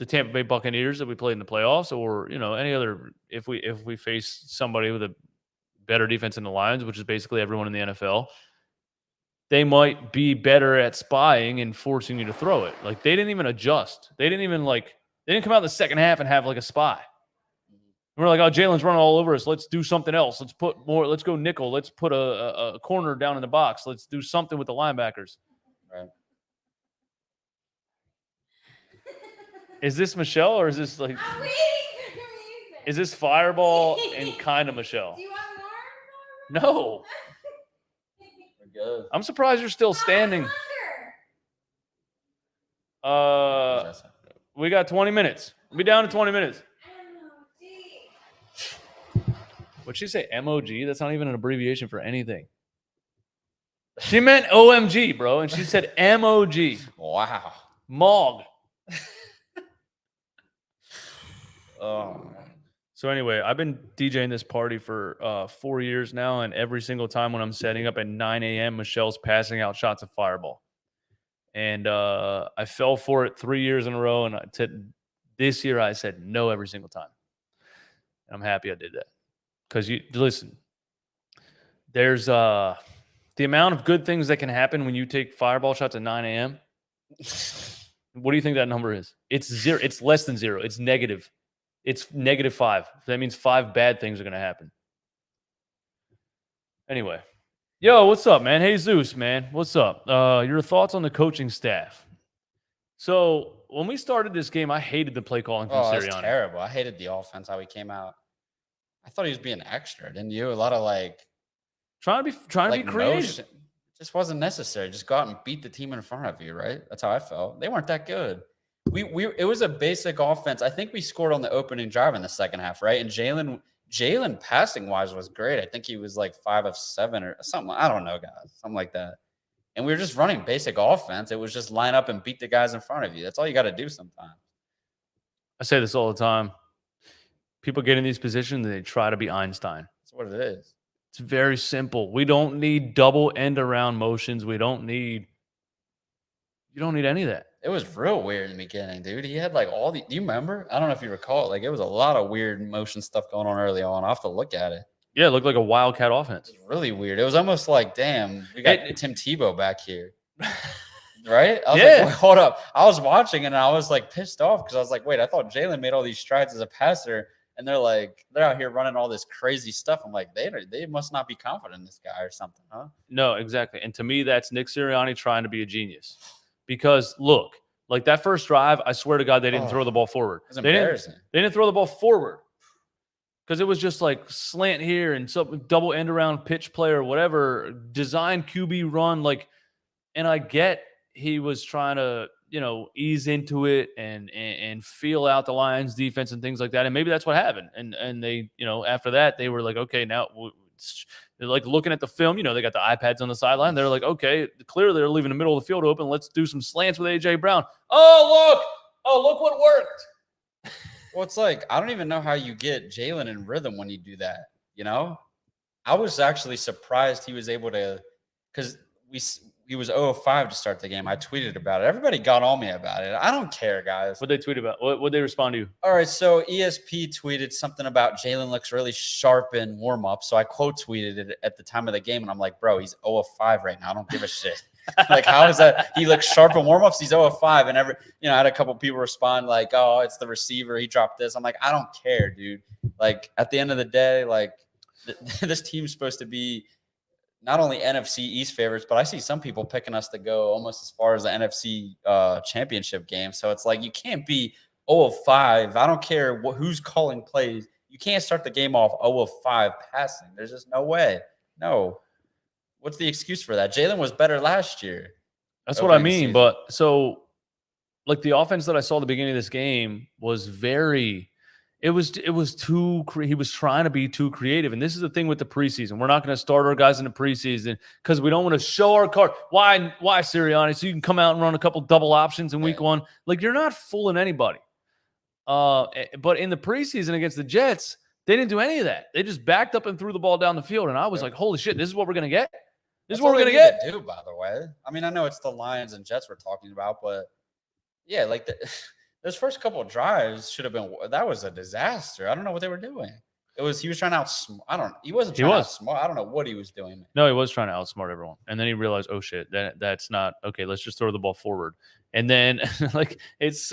Tampa Bay Buccaneers that we played in the playoffs, or, you know, any other, if we face somebody with a better defense than the Lions, which is basically everyone in the NFL, they might be better at spying and forcing you to throw it. Like, they didn't even adjust. They didn't come out in the second half and have like a spy. We're like, oh, Jalen's running all over us. Let's do something else. Let's go nickel. Let's put a corner down in the box. Let's do something with the linebackers. Right. Is this Michelle, or is this like? I'm waiting for your music. Is this Fireball and kind of Michelle? Do you want more? No. We're good. I'm surprised you're still standing. We got 20 minutes. We'll be down to 20 minutes. What'd she say? MOG? That's not even an abbreviation for anything. She meant OMG, bro, and she said MOG. Wow. Mog. Oh, man. So anyway, I've been DJing this party for 4 years now, and every single time when I'm setting up at 9 a.m., Michelle's passing out shots of Fireball. And I fell for it 3 years in a row, and this year I said no every single time. And I'm happy I did that. Because listen, there's the amount of good things that can happen when you take Fireball shots at 9 a.m. What do you think that number is? It's 0. It's less than 0. It's negative. It's -5. That means 5 bad things are going to happen. Anyway. Yo, what's up, man? Hey, Zeus, man. What's up? Your thoughts on the coaching staff? So, when we started this game, I hated the play calling from Sirianni. That's terrible. I hated the offense, how he came out. I thought he was being extra, didn't you? A lot of like trying to be creative. Motion. Just wasn't necessary. Just go out and beat the team in front of you, right? That's how I felt. They weren't that good. It was a basic offense. I think we scored on the opening drive in the second half, right? And Jalen passing wise was great. I think he was like 5 of 7 or something. I don't know, guys, something like that. And we were just running basic offense. It was just line up and beat the guys in front of you. That's all you got to do sometimes. I say this all the time. People get in these positions and they try to be Einstein. That's what it is. It's very simple. We don't need double end around motions. You don't need any of that. It was real weird in the beginning, dude. He had like all the. Do you remember? I don't know if you recall. Like it was a lot of weird motion stuff going on early on. I'll have to look at it. Yeah, it looked like a wildcat offense. It was really weird. It was almost like, damn, we got Tim Tebow back here. Right? I was like, wait, hold up. I was watching and I was like pissed off because I was like, wait, I thought Jalen made all these strides as a passer. And they're out here running all this crazy stuff. I'm like, they must not be confident in this guy or something, huh? No, exactly. And to me, that's Nick Sirianni trying to be a genius. Because look, like that first drive, I swear to God, they didn't throw the ball forward. It's embarrassing. They didn't throw the ball forward because it was just like slant here and some double end around pitch play or whatever, design QB run. Like, and I get he was trying to, ease into it and feel out the Lions defense and things like that. And maybe that's what happened. And they, after that, they were like, okay, now they're like looking at the film, they got the iPads on the sideline. They're like, okay, clearly they're leaving the middle of the field open. Let's do some slants with AJ Brown. Oh, look what worked. Well, it's like, I don't even know how you get Jalen in rhythm when you do that. I was actually surprised he was able to, because he was 0-5 to start the game. I tweeted about it. Everybody got on me about it. I don't care, guys. What they tweet about? What they respond to you? All right, so ESP tweeted something about Jalen looks really sharp in warm-up. So I quote tweeted it at the time of the game, and I'm like, bro, he's 0-5 right now. I don't give a shit. Like, how is that? He looks sharp in warm-ups. He's 0-5, and I had a couple people respond like, oh, it's the receiver. He dropped this. I'm like, I don't care, dude. Like, at the end of the day, like, this team's supposed to be not only NFC East favorites, but I see some people picking us to go almost as far as the NFC championship game. So it's like you can't be 0-5. I don't care who's calling plays. You can't start the game off 0-5 passing. There's just no way. No. What's the excuse for that? Jalen was better last year. That's what I mean. But so, like the offense that I saw at the beginning of this game was very – It was too. He was trying to be too creative, and this is the thing with the preseason. We're not going to start our guys in the preseason because we don't want to show our card. Why, Sirianni? So you can come out and run a couple double options in week one. Like you're not fooling anybody. But in the preseason against the Jets, they didn't do any of that. They just backed up and threw the ball down the field, and I was like, "Holy shit! This is what we're going to get. This is what we're going to get." Do, by the way, I mean, I know it's the Lions and Jets we're talking about, but yeah, like those first couple of drives should have been. That was a disaster. I don't know what they were doing. He was trying to outsmart. He wasn't trying to outsmart. I don't know what he was doing. No, he was trying to outsmart everyone. And then he realized, oh shit, that's not okay. Let's just throw the ball forward. And then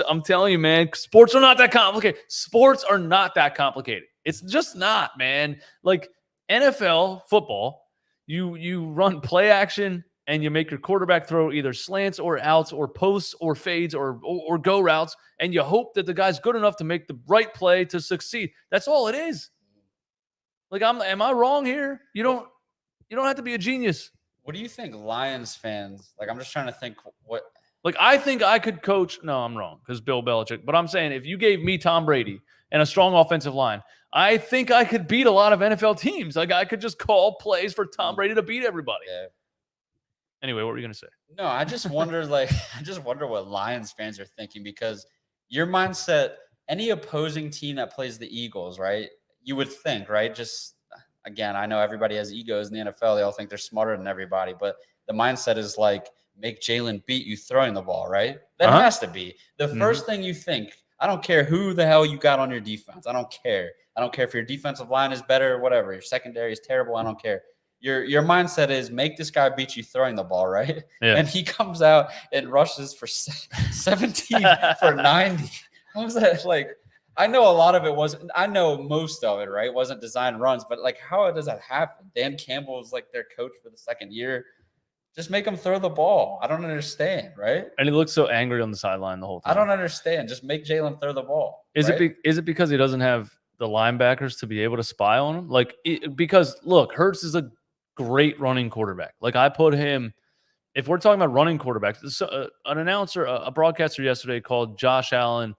I'm telling you, man, sports are not that complicated. Sports are not that complicated. It's just not, man. Like NFL football, you run play action and you make your quarterback throw either slants or outs or posts or fades or go routes, and you hope that the guy's good enough to make the right play to succeed. That's all it is. Like, am I wrong here? You don't have to be a genius. What do you think Lions fans, like, I'm just trying to think what. Like, I think I could coach. No, I'm wrong because Bill Belichick. But I'm saying if you gave me Tom Brady and a strong offensive line, I think I could beat a lot of NFL teams. Like, I could just call plays for Tom Brady to beat everybody. Yeah. Anyway, what were you going to say? No, I just wonder what Lions fans are thinking, because your mindset, any opposing team that plays the Eagles, right? You would think, right? Just, again, I know everybody has egos in the NFL. They all think they're smarter than everybody, but the mindset is like, make Jalen beat you throwing the ball, right? That has to be. The first thing you think, I don't care who the hell you got on your defense. I don't care. I don't care if your defensive line is better or whatever. Your secondary is terrible. I don't care. Your mindset is make this guy beat you throwing the ball, right? Yeah. And he comes out and rushes for 17 for 90. How was that? Like, I know a lot of it wasn't. I know most of it, right? Wasn't design runs, but like, how does that happen? Dan Campbell is like their coach for the second year. Just make him throw the ball. I don't understand, right? And he looks so angry on the sideline the whole time. I don't understand. Just make Jalen throw the ball. Is it because he doesn't have the linebackers to be able to spy on him? Like, because look, Hurts is a great running quarterback. Like I put him. If we're talking about running quarterbacks, an announcer, a broadcaster yesterday called Josh Allen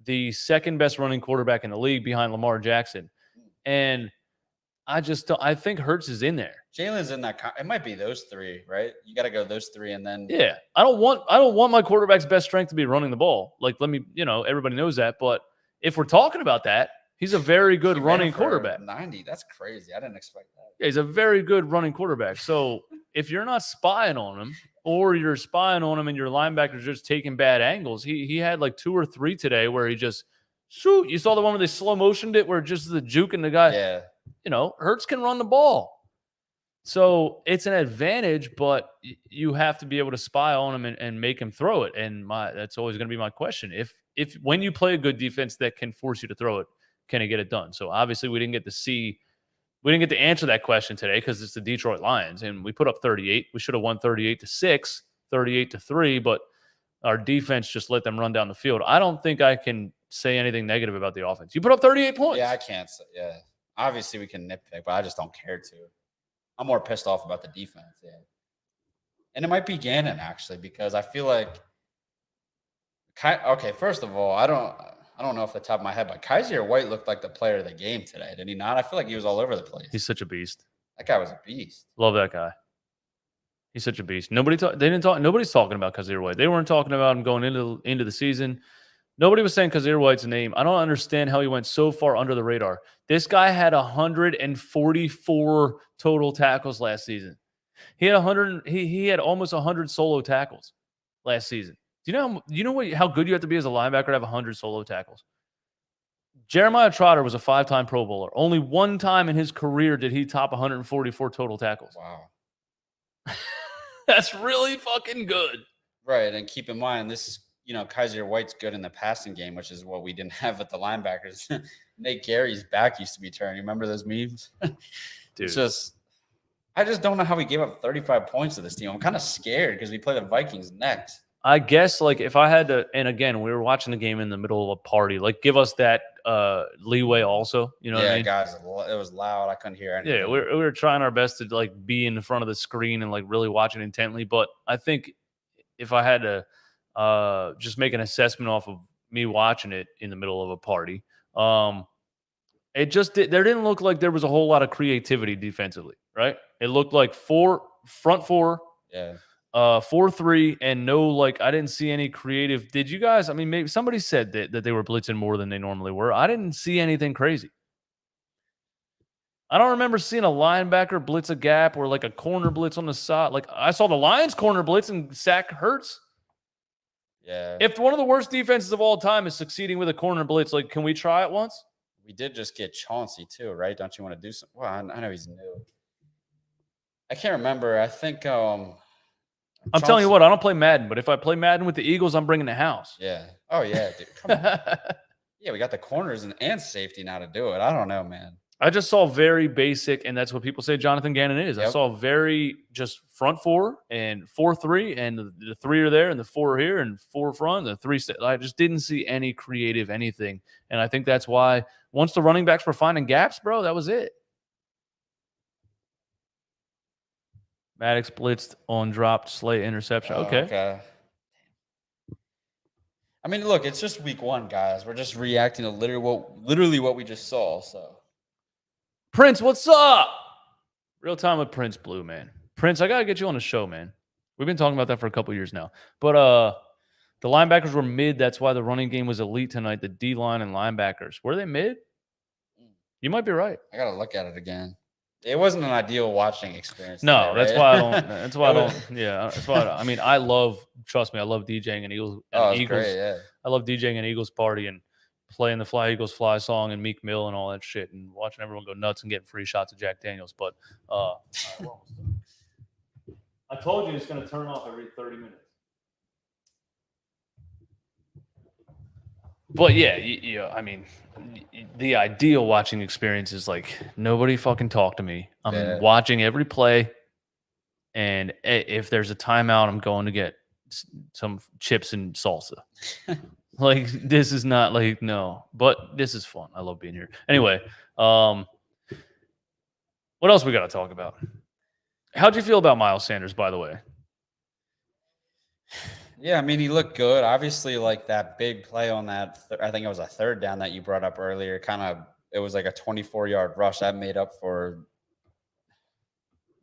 the second best running quarterback in the league behind Lamar Jackson, and I think Hurts is in there. Jalen's in that. It might be those three, right? You got to go those three, and then I don't want my quarterback's best strength to be running the ball. Like everybody knows that, but if we're talking about that, he's a very good running quarterback. 90, that's crazy. I didn't expect that. Yeah, he's a very good running quarterback. So if you're not spying on him, or you're spying on him and your linebackers just taking bad angles, he had like 2 or 3 today where he just shoot. You saw the one where they slow motioned it where just the juke and the guy. Yeah. Hurts can run the ball. So it's an advantage, but you have to be able to spy on him and make him throw it. And that's always going to be my question. If when you play a good defense that can force you to throw it, can he get it done? So obviously we didn't get to answer that question today because it's the Detroit Lions and we put up 38. We should have won 38-6, 38-3, but our defense just let them run down the field. I don't think I can say anything negative about the offense. You put up 38 points. Yeah, I can't say. Yeah. Obviously, we can nitpick, but I just don't care to. I'm more pissed off about the defense. Yeah. And it might be Gannon, actually, because I feel like okay, first of all, I don't know off the top of my head, but Kaiser White looked like the player of the game today, did he not? I feel like he was all over the place. He's such a beast. That guy was a beast. Love that guy. He's such a beast. Nobody's talking about Kaiser White. They weren't talking about him going into the season. Nobody was saying Kaiser White's name. I don't understand how he went so far under the radar. This guy had 144 total tackles last season. He had he had almost 100 solo tackles last season. Do you know how good you have to be as a linebacker to have 100 solo tackles? Jeremiah Trotter was a 5-time Pro Bowler. Only one time in his career did he top 144 total tackles. Wow. That's really fucking good. Right, and keep in mind, this is, Kaiser White's good in the passing game, which is what we didn't have with the linebackers. Nate Gary's back used to be turned. You remember those memes? Dude. I just don't know how we gave up 35 points to this team. I'm kind of scared because we play the Vikings next. I guess, like, if I had to, and again, we were watching the game in the middle of a party, like, give us that leeway also. You know what I mean? Guys, it was loud. I couldn't hear anything. Yeah, we were trying our best to, like, be in front of the screen and, like, really watch it intently. But I think if I had to just make an assessment off of me watching it in the middle of a party, there didn't look like there was a whole lot of creativity defensively, right? It looked like front four. Yeah. 4-3 and no, like, I didn't see any creative. Did you guys? I mean, maybe somebody said that they were blitzing more than they normally were. I didn't see anything crazy. I don't remember seeing a linebacker blitz a gap or like a corner blitz on the side. Like, I saw the Lions corner blitz and sack Hurts. Yeah. If one of the worst defenses of all time is succeeding with a corner blitz, like, can we try it once? We did just get Chauncey too, right? Don't you want to do something? Well, I know he's new. I can't remember. I think I'm telling you what, I don't play Madden, but if I play Madden with the Eagles, I'm bringing the house. Yeah. Oh, yeah, dude. Come on. Yeah, we got the corners and safety now to do it. I don't know, man. I just saw very basic, and that's what people say Jonathan Gannon is. Yep. I saw very just front 4 and 4-3, and the 3 are there, and the 4 are here, and 4 front, and the 3. I just didn't see any creative anything, and I think that's why once the running backs were finding gaps, bro, that was it. Maddox blitzed on dropped Slay interception. Okay. I mean, look, it's just week 1, guys. We're just reacting to literally what we just saw. So, Prince, what's up? Real time with Prince Blue, man. Prince, I gotta get you on the show, man. We've been talking about that for a couple years now. But the linebackers were mid. That's why the running game was elite tonight. The D line and linebackers, were they mid? You might be right. I gotta look at it again. It wasn't an ideal watching experience. No, today, right? That's why I don't. That's why I don't. Yeah, that's why. I mean, I love. Trust me, I love DJing an Eagles. Great, yeah. I love DJing an Eagles party and playing the Fly Eagles Fly song and Meek Mill and all that shit and watching everyone go nuts and getting free shots of Jack Daniels. But all right, we're almost done. I told you it's going to turn off every 30 minutes. But yeah, I mean, the ideal watching experience is like nobody fucking talk to me. I'm watching every play, and if there's a timeout, I'm going to get some chips and salsa. Like, this is not like, no, but this is fun. I love being here. Anyway, what else we got to talk about? How'd you feel about Miles Sanders, by the way? Yeah, I mean, he looked good. Obviously, like that big play on that, I think it was a third down that you brought up earlier. It was like a 24-yard rush that made up for,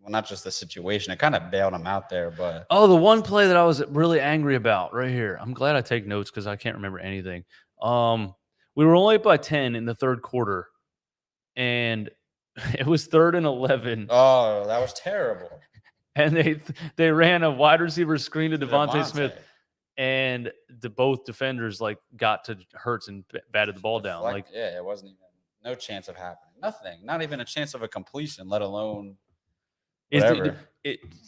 well, not just the situation. It kind of bailed him out there, but Oh, the one play that I was really angry about right here. I'm glad I take notes because I can't remember anything. We were only up by 10 in the third quarter, and it was 3rd and 11. oh, that was terrible. And they ran a wide receiver screen to Devontae Smith, Devontae. and both defenders like got to Hurts and batted the ball down. Like, yeah, it wasn't even no chance of happening. Nothing. Not even a chance of a completion, let alone whatever.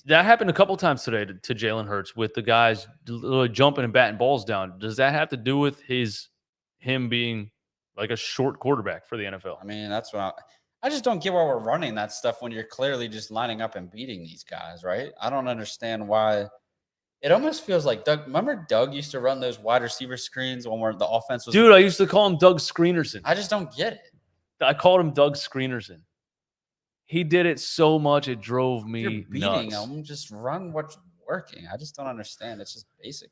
That happened a couple times today to Jalen Hurts with the guys literally jumping and batting balls down. Does that have to do with him being like a short quarterback for the NFL? I mean, that's what I just don't get why we're running that stuff when you're clearly just lining up and beating these guys, right? I don't understand why. It almost feels like Doug. Remember, Doug used to run those wide receiver screens when the offense was. Dude, I used to call him Doug Screenerson. I just don't get it. I called him Doug Screenerson. He did it so much it drove me You're beating nuts. them. Just run what's working. I just don't understand. It's just basic.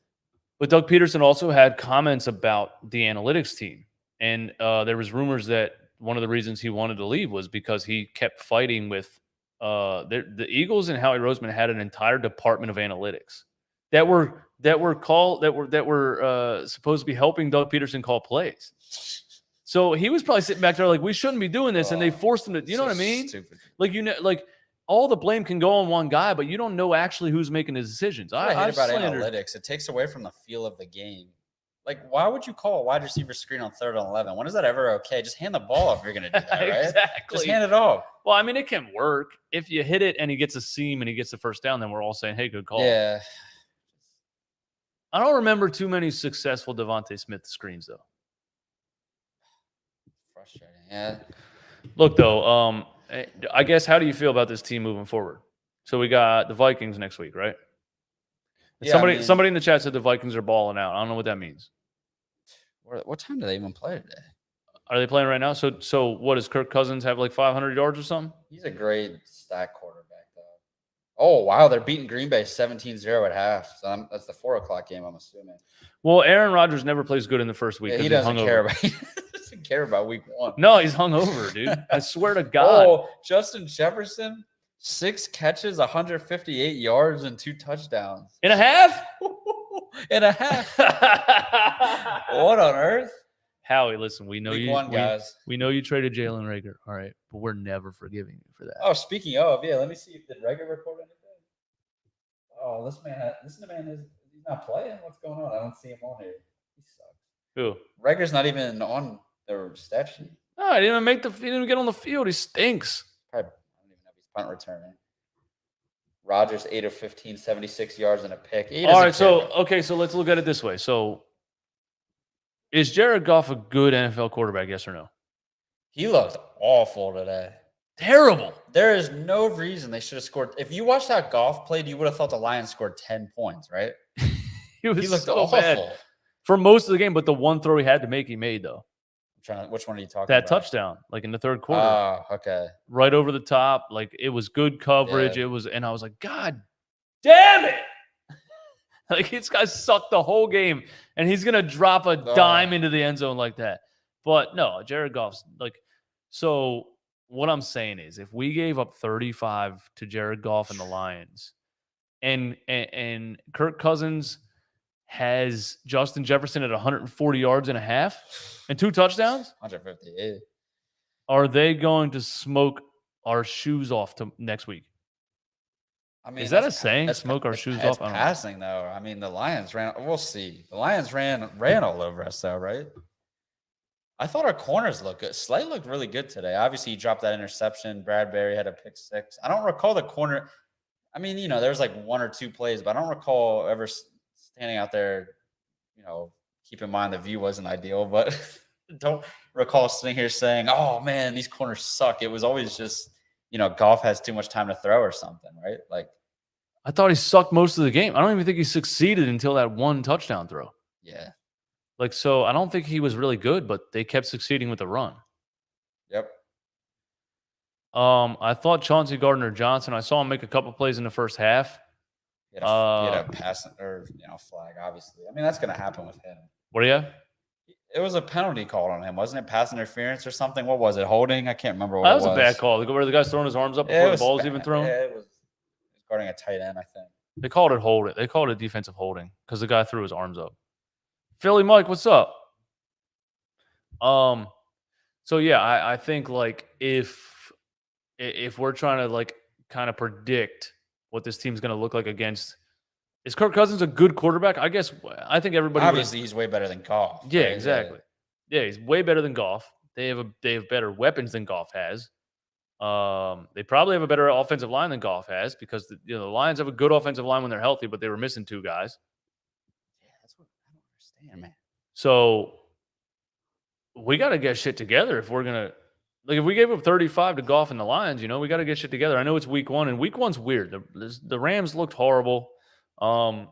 But Doug Peterson also had comments about the analytics team, and there was rumors that one of the reasons he wanted to leave was because he kept fighting with the Eagles, and Howie Roseman had an entire department of analytics that were supposed to be helping Doug Peterson call plays. So he was probably sitting back there like, we shouldn't be doing this, and they forced him to. You know what I mean? Stupid. Like all the blame can go on one guy, but you don't know actually who's making the decisions. I hate about slandered. analytics. It takes away from the feel of the game. Like, why would you call a wide receiver screen on 3rd and 11? When is that ever okay? Just hand the ball off if you're going to do that, right? Exactly. Just hand it off. Well, I mean, it can work. If you hit it and he gets a seam and he gets the first down, then we're all saying, hey, good call. Yeah. I don't remember too many successful Devontae Smith screens, though. Frustrating. Yeah. Look, though, I guess, how do you feel about this team moving forward? So we got the Vikings next week, right? Yeah, somebody in the chat said the Vikings are balling out. I don't know what that means. What time do they even play today? Are they playing right now? So what, does Kirk Cousins have like 500 yards or something? He's a great stack quarterback, though. Oh, wow. They're beating Green Bay 17-0 at half. So that's the 4 o'clock game, I'm assuming. Well, Aaron Rodgers never plays good in the first week. Yeah, he doesn't care about week 1. No, he's hungover, dude. I swear to God. Oh, Justin Jefferson, 6 catches, 158 yards, and 2 touchdowns. In a half? In a half. What on earth? Howie, listen, we know Week you. 1, guys. We know you traded Jalen Reagor, all right, but we're never forgiving you for that. Oh, speaking of, yeah, let me see. Did Reagor record anything? Oh, this man is he's not playing. What's going on? I don't see him on here. He sucks. Who? Reagor's not even on their stat sheet. No, he didn't even get on the field. He stinks. Probably, I don't even know if he's punt returning. Rodgers 8 of 15, 76 yards and a pick. All right, so let's look at it this way. So, is Jared Goff a good NFL quarterback? Yes or no? He looked awful today. Terrible. There is no reason they should have scored. If you watched how Goff played, you would have thought the Lions scored 10 points, right? He looked so awful bad for most of the game, but the one throw he had to make, he made though. Which one are you talking about? That touchdown, like in the third quarter. Oh, okay. Right over the top. Like, it was good coverage. Yeah. And I was like, God damn it. Like, this guy sucked the whole game, and he's going to drop a dime into the end zone like that. But no, Jared Goff's like, so what I'm saying is, if we gave up 35 to Jared Goff and the Lions, and Kirk Cousins has Justin Jefferson at 140 yards and a half and 2 touchdowns, 158. Are they going to smoke our shoes off to next week? I mean, is that a saying? Smoke our shoes off? Passing though. I mean, the Lions ran. We'll see. The Lions ran all over us though, right? I thought our corners looked good. Slay looked really good today. Obviously, he dropped that interception. Bradbury had a pick 6. I don't recall the corner. I mean, there was like 1 or 2 plays, but I don't recall ever standing out there. Keep in mind the view wasn't ideal, but don't recall sitting here saying, "Oh man, these corners suck." It was always just, Goff has too much time to throw or something, right? Like, I thought he sucked most of the game. I don't even think he succeeded until that 1 touchdown throw. Yeah. Like, so I don't think he was really good, but they kept succeeding with the run. Yep. I thought Chauncey Gardner-Johnson, I saw him make a couple plays in the first half. He had a pass or flag, obviously. I mean, that's going to happen with him. What do you have? It was a penalty called on him, wasn't it? Pass interference or something? What was it? Holding? I can't remember what That it was was. a bad call. Where the guy's throwing his arms up before the ball was even thrown. Yeah, it was guarding a tight end, I think. They called it holding. They called it defensive holding because the guy threw his arms up. Philly Mike, what's up? So yeah, I think like if we're trying to like kind of predict what this team's going to look like against, is Kirk Cousins a good quarterback? I think everybody obviously he's way better than Goff. Yeah, right? exactly. Yeah, he's way better than Goff. They have better weapons than Goff has. They probably have a better offensive line than Goff has because the Lions have a good offensive line when they're healthy, but they were missing 2 guys. Yeah, that's what I don't understand, man. So we got to get shit together if we're gonna if we gave up 35 to Goff and the Lions, we got to get shit together. I know it's week 1, and week 1's weird. The Rams looked horrible, and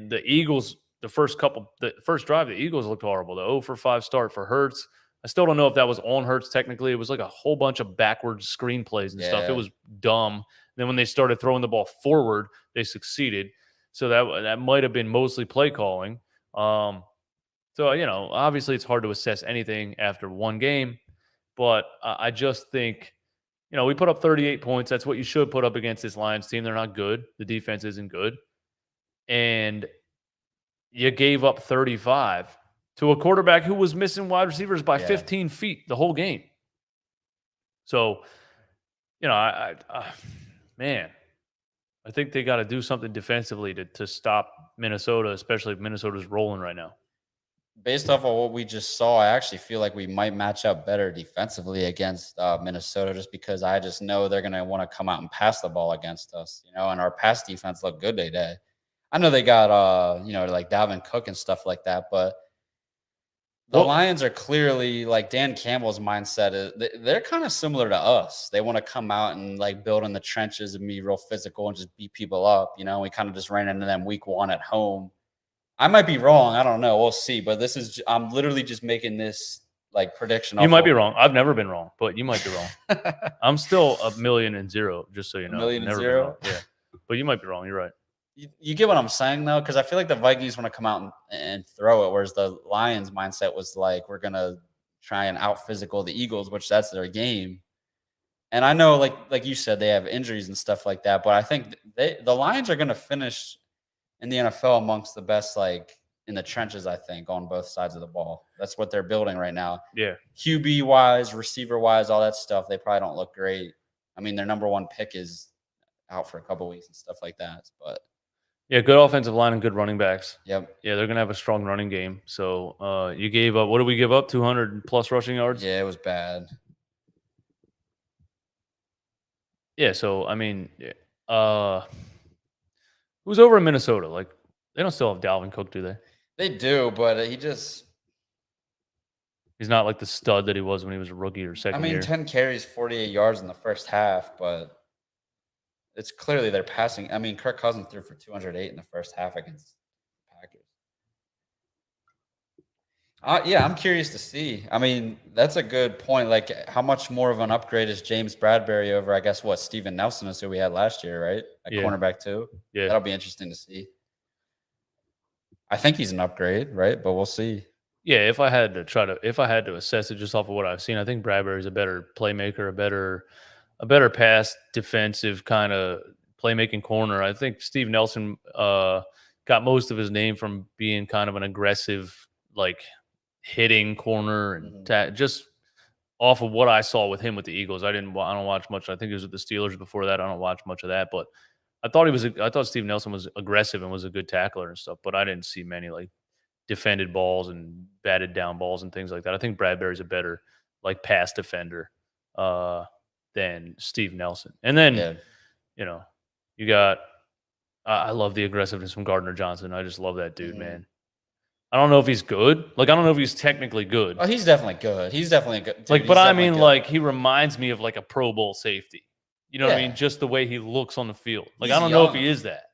the Eagles the first drive the Eagles looked horrible. The 0-for-5 start for Hurts. I still don't know if that was on Hurts technically. It was like a whole bunch of backwards screenplays and stuff. It was dumb. Then when they started throwing the ball forward, they succeeded. So that might have been mostly play calling. So, obviously it's hard to assess anything after one game, but I just think, we put up 38 points. That's what you should put up against this Lions team. They're not good. The defense isn't good. And you gave up 35 to a quarterback who was missing wide receivers by 15 feet the whole game. So, man, I think they got to do something defensively to stop Minnesota, especially if Minnesota's rolling right now. Based off of what we just saw, I actually feel like we might match up better defensively against Minnesota just because I just know they're going to want to come out and pass the ball against us, and our pass defense looked good today. I know they got, like Dalvin Cook and stuff like that, but the Lions are clearly like Dan Campbell's mindset. They're kind of similar to us. They want to come out and like build in the trenches and be real physical and just beat people up. We kind of just ran into them week 1 at home. I might be wrong. I don't know. We'll see. But I'm literally just making this like prediction. You might be wrong. I've never been wrong, but you might be wrong. I'm still 1,000,000, just so you know. 1,000,000? Yeah. But you might be wrong. You're right. You get what I'm saying, though? Because I feel like the Vikings want to come out and throw it, whereas the Lions' mindset was like, we're going to try and out-physical the Eagles, which that's their game. And I know, like you said, they have injuries and stuff like that, but I think the Lions are going to finish in the NFL amongst the best, like, in the trenches, I think, on both sides of the ball. That's what they're building right now. Yeah. QB-wise, receiver-wise, all that stuff, they probably don't look great. I mean, their number 1 pick is out for a couple weeks and stuff like that, but yeah, good offensive line and good running backs. Yep. Yeah, they're going to have a strong running game. So you gave up, what did we give up? 200+ rushing yards? Yeah, it was bad. Yeah, so, I mean, who's over in Minnesota? Like, they don't still have Dalvin Cook, do they? They do, but he's not like the stud that he was when he was a rookie or second year. 10 carries, 48 yards in the first half, but it's clearly they're passing. I mean, Kirk Cousins threw for 208 in the first half against the Packers. Yeah, I'm curious to see. I mean, that's a good point. Like, how much more of an upgrade is James Bradbury over, I guess, what Steven Nelson is who we had last year, right? At cornerback too. Yeah, that'll be interesting to see. I think he's an upgrade, right? But we'll see. Yeah, if I had to assess it just off of what I've seen, I think Bradbury's a better playmaker, a better pass defensive kind of playmaking corner. I think Steve Nelson got most of his name from being kind of an aggressive, like, hitting corner and just off of what I saw with him with the Eagles. I don't watch much. I think he was with the Steelers before that. I don't watch much of that, but I thought Steve Nelson was aggressive and was a good tackler and stuff, but I didn't see many like defended balls and batted down balls and things like that. I think Bradbury's a better like pass defender than Steve Nelson. And then, you got I love the aggressiveness from Gardner-Johnson. I just love that dude, man. I don't know if he's good. Like, I don't know if he's technically good. Oh, he's definitely good. He's definitely good. Dude, like, but I mean, like, he reminds me of like a Pro Bowl safety. You know what I mean? Yeah. Just the way he looks on the field. Like, He's I don't know if young. he is that.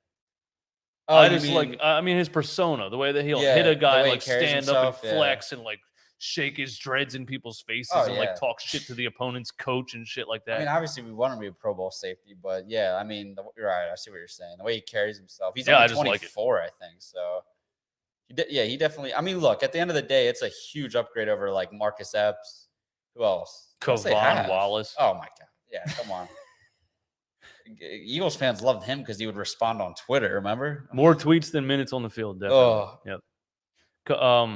Oh, I just his persona, the way that he'll hit a guy, the way he like carries stand up and himself, flex and like shake his dreads in people's faces Oh, and yeah. like talk shit to the opponent's coach and shit like that. I mean, obviously, we want him to be a Pro Bowl safety, but yeah, I mean, you're right. I see what you're saying. The way he carries himself, he's Yeah, I only just like it. 24, I think. So, he definitely. I mean, look, at the end of the day, it's a huge upgrade over like Marcus Epps. Who else? Who else they Kavon have? Wallace. Oh my god, yeah, come on. Eagles fans loved him because he would respond on Twitter. Remember? More tweets than minutes on the field, definitely. Oh, Yep.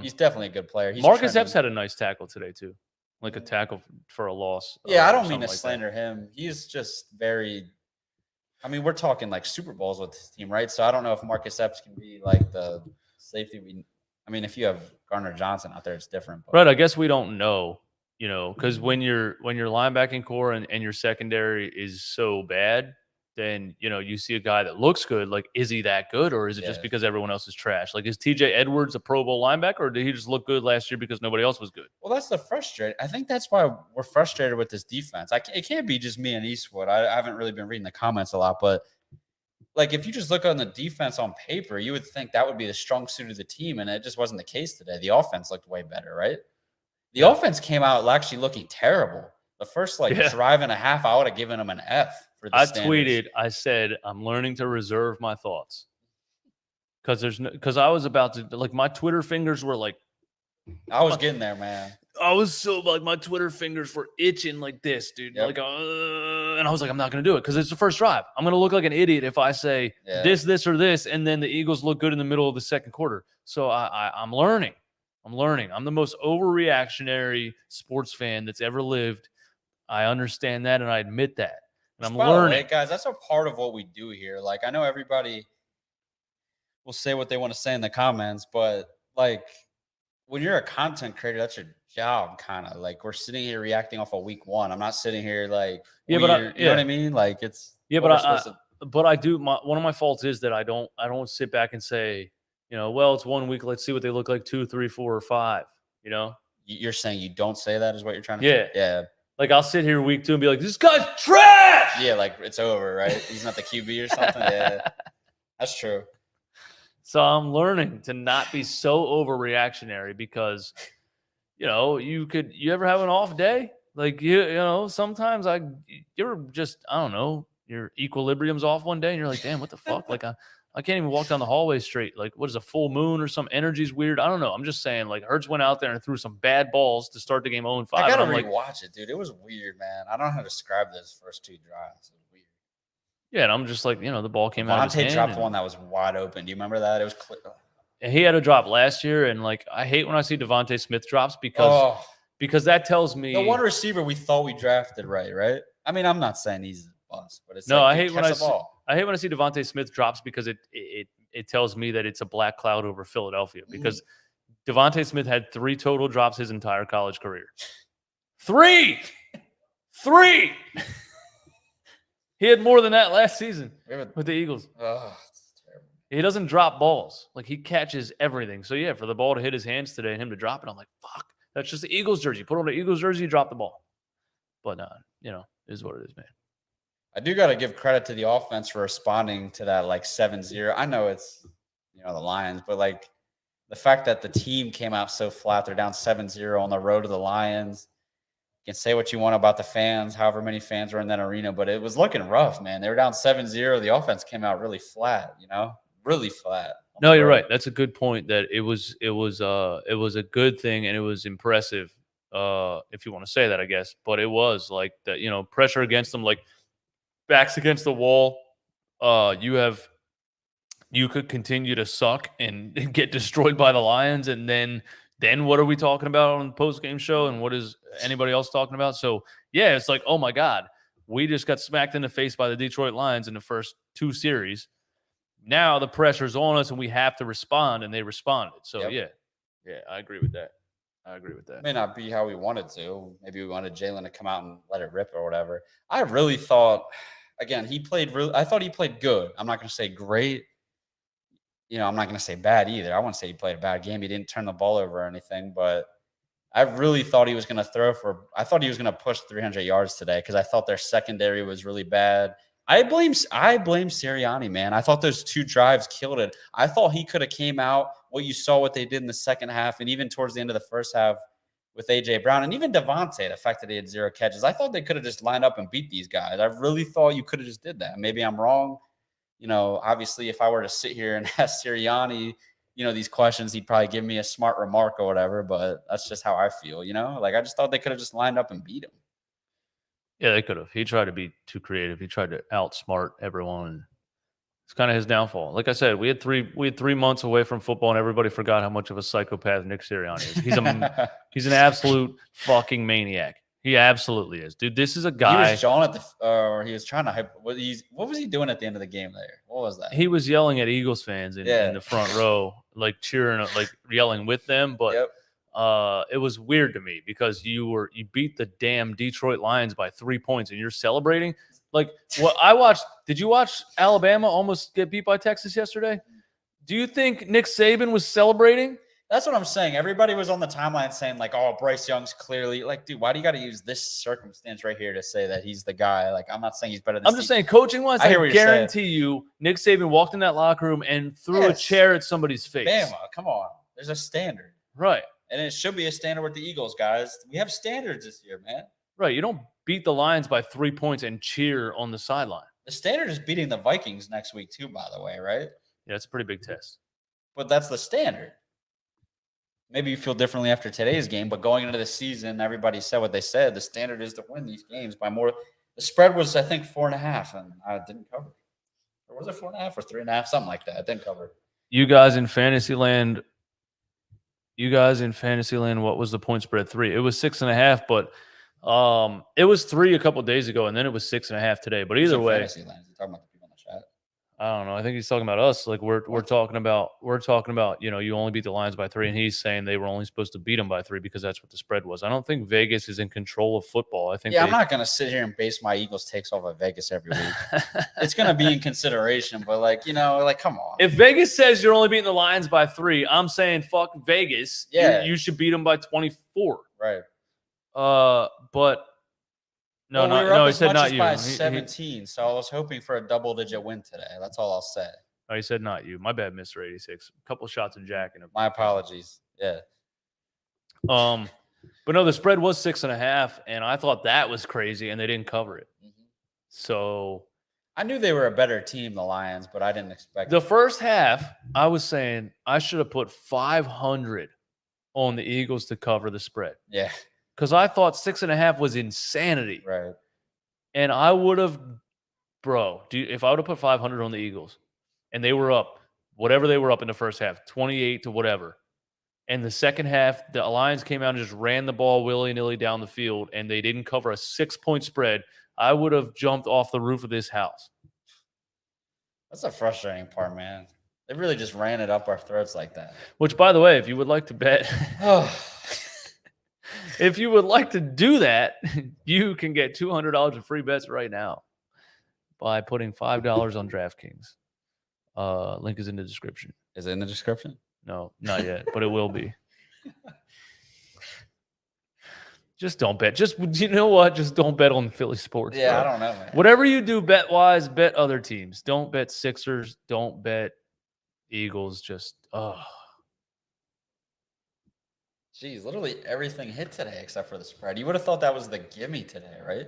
he's definitely a good player. He's Marcus trending. Epps had a nice tackle today too, like a tackle for a loss. Yeah, I or don't mean something to like that. slander him. He's just very. I mean, we're talking like Super Bowls with this team, right? So I don't know if Marcus Epps can be like the safety we. I mean, if you have Garner Johnson out there, it's different. But. Right. I guess we don't know, because when your linebacking core and your secondary is so bad, then you see a guy that looks good. Like, is he that good, or is it just Yeah. because everyone else is trash? Like, is TJ Edwards a Pro Bowl linebacker, or did he just look good last year because nobody else was good? Well, that's the frustrating. I think that's why we're frustrated with this defense. It can't be just me and Eastwood. I haven't really been reading the comments a lot, but like if you just look on the defense on paper, you would think that would be the strong suit of the team, and it just wasn't the case today. The offense looked way better, right? The offense came out actually looking terrible. The first drive and a half, I would have given them an F for the standards. Tweeted, I said, I'm learning to reserve my thoughts. Because I was about to, like, my Twitter fingers were like, I was getting there, man. I was so like my Twitter fingers were itching like this, dude. Yep. Like, and I was like, I'm not going to do it because it's the first drive. I'm going to look like an idiot if I say this, or this, and then the Eagles look good in the middle of the second quarter. So I'm learning. I'm the most overreactionary sports fan that's ever lived. I understand that, and I admit that. And I'm learning. Way, guys, that's a part of what we do here. Like, I know everybody will say what they want to say in the comments, but like when you're a content creator, that's your job, kind of. Like, we're sitting here reacting off of week one. I'm not sitting here like, you know what I mean? Like, it's but I do. One of my faults is that I don't sit back and say, well, it's 1 week. Let's see what they look like 2, 3, 4, or 5. You're saying you don't say that is what you're trying to say? Yeah. Like, I'll sit here week 2 and be like, this guy's trash. Yeah, like it's over, right? He's not the QB or something. Yeah, that's true. So I'm learning to not be so overreactionary because, you ever have an off day? Like, sometimes you're just, I don't know, your equilibrium's off one day and you're like, damn, what the fuck? Like, I can't even walk down the hallway straight. Like, what is a full moon or some energy's weird? I don't know. I'm just saying, like, Hurts went out there and threw some bad balls to start the game 0-5. I gotta rewatch it, dude. It was weird, man. I don't know how to describe those first 2 drives. It was weird. Yeah, and I'm just like, the ball came out of his hand. Dropped one that was wide open. Do you remember that? It was clear. And he had a drop last year, and like, I hate when I see Devontae Smith drops because that tells me the one receiver we thought we drafted right? I mean, I'm not saying he's a bust, but it's I hate when I see Devontae Smith drops because it tells me that it's a black cloud over Philadelphia because Devontae Smith had 3 total drops his entire college career. 3. He had more than that last season with the Eagles. It's terrible. He doesn't drop balls. Like, he catches everything. So, yeah, for the ball to hit his hands today and him to drop it, I'm like, fuck. That's just the Eagles jersey. Put on the Eagles jersey, drop the ball. But, it is what it is, man. I do got to give credit to the offense for responding to that, like, 7-0. I know it's, the Lions, but, like, the fact that the team came out so flat, they're down 7-0 on the road to the Lions. You can say what you want about the fans, however many fans were in that arena, but it was looking rough, man. They were down 7-0. The offense came out really flat, really flat. No, you're right. That's a good point. That it was a good thing and it was impressive, if you want to say that, I guess. But it was like that, pressure against them, like backs against the wall. You could continue to suck and get destroyed by the Lions, and then what are we talking about on the post-game show, and what is anybody else talking about? So, yeah, it's like, oh, my God, we just got smacked in the face by the Detroit Lions in the first 2 series. Now the pressure's on us, and we have to respond, and they responded. So, yeah, I agree with that. It may not be how we wanted to. Maybe we wanted Jalen to come out and let it rip or whatever. I really thought, again, I thought he played good. I'm not going to say great. I'm not going to say bad either. I wouldn't say he played a bad game. He didn't turn the ball over or anything, but I really thought he was going to I thought he was going to push 300 yards today because I thought their secondary was really bad. I blame Sirianni, man. I thought those 2 drives killed it. I thought he could have came out, what you saw, what they did in the second half, and even towards the end of the first half, with A.J. Brown and even Devontae, the fact that he had 0 catches. I thought they could have just lined up and beat these guys. I really thought you could have just did that. Maybe I'm wrong. Obviously, if I were to sit here and ask Sirianni, these questions, he'd probably give me a smart remark or whatever, but that's just how I feel, I just thought they could have just lined up and beat him. Yeah, they could have. He tried to be too creative. He tried to outsmart everyone. It's kind of his downfall. Like I said, we had 3 months away from football, and everybody forgot how much of a psychopath Nick Sirianni is. He's an absolute fucking maniac. He absolutely is, dude. This is a guy. He was jawing at or he was trying to hype. What was he doing at the end of the game there? What was that? He was yelling at Eagles fans in the front row, like cheering, like yelling with them. But it was weird to me because you beat the damn Detroit Lions by 3 points, and you're celebrating. Like what I watched. Did you watch Alabama almost get beat by Texas yesterday? Do you think Nick Saban was celebrating? That's what I'm saying. Everybody was on the timeline saying, like, oh, Bryce Young's clearly like, dude, why do you got to use this circumstance right here to say that he's the guy? Like, I'm not saying he's better than I'm just saying, coaching wise, I guarantee you, Nick Saban walked in that locker room and threw a chair at somebody's face. Bama, come on. There's a standard. Right. And it should be a standard with the Eagles, guys. We have standards this year, man. Right. You don't beat the Lions by 3 points and cheer on the sideline. The standard is beating the Vikings next week, too, by the way, right? Yeah, it's a pretty big test. But that's the standard. Maybe you feel differently after today's game, but going into the season, everybody said what they said. The standard is to win these games by more. The spread was, I think, 4.5, and I didn't cover. Or was it 4.5 or 3.5? Something like that. I didn't cover. You guys in Fantasyland, what was the point spread? 3. It was 6.5, but it was 3 a couple of days ago, and then it was 6.5 today. But either way, Fantasyland. You're talking about the people in the chat. I don't know. I think he's talking about us. Like we're talking about. You only beat the Lions by 3, and he's saying they were only supposed to beat them by 3 because that's what the spread was. I don't think Vegas is in control of football. I think. I'm not gonna sit here and base my Eagles takes off of Vegas every week. It's gonna be in consideration, but come on. If Vegas says you're only beating the Lions by 3, I'm saying fuck Vegas. Yeah, you should beat them by 24. Right. But. No, he said not you. By 17, so I was hoping for a double-digit win today. That's all I'll say. Oh, he said not you. My bad, Mr. 86. A couple shots of Jack. My apologies. Yeah. But no, the spread was 6.5, and I thought that was crazy, and they didn't cover it. Mm-hmm. So I knew they were a better team, the Lions, but I didn't expect the first half. I was saying I should have put 500 on the Eagles to cover the spread. Yeah. Because I thought 6.5 was insanity. Right. And I would have, if I would have put 500 on the Eagles and they were up, whatever they were up in the first half, 28 to whatever. And the second half, the Lions came out and just ran the ball willy-nilly down the field and they didn't cover a 6-point spread, I would have jumped off the roof of this house. That's the frustrating part, man. They really just ran it up our throats like that. Which, by the way, if you would like to bet... If you would like to do that, you can get $200 in free bets right now by putting $5 on DraftKings. Link is in the description. Is it in the description? No, not yet, but it will be. Just don't bet. You know what? Just don't bet on Philly sports. Yeah, bro. I don't know, man. Whatever you do bet-wise, bet other teams. Don't bet Sixers. Don't bet Eagles. Jeez, literally everything hit today except for the spread. You would have thought that was the gimme today, right?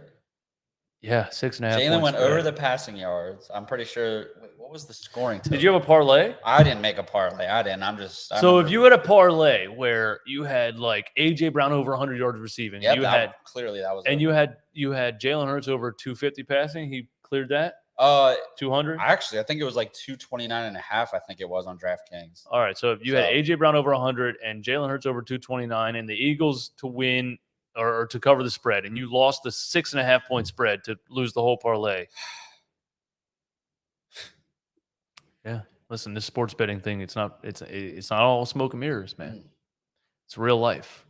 Yeah, 6.5. Jalen went over the passing yards. I'm pretty sure. Wait, what was the scoring total? Did you have a parlay? I didn't make a parlay. I didn't. So if you had a parlay where you had like A.J. Brown over 100 yards receiving, clearly that was. And you had Jalen Hurts over 250 passing. He cleared that. 200. Actually, I think it was like 229.5. I think it was on DraftKings. All right, so if you had A.J. Brown over 100 and Jalen Hurts over 229, and the Eagles to win or to cover the spread, and you lost the 6.5-point spread to lose the whole parlay. Yeah, listen, this sports betting thing, it's not all smoke and mirrors, man. It's real life.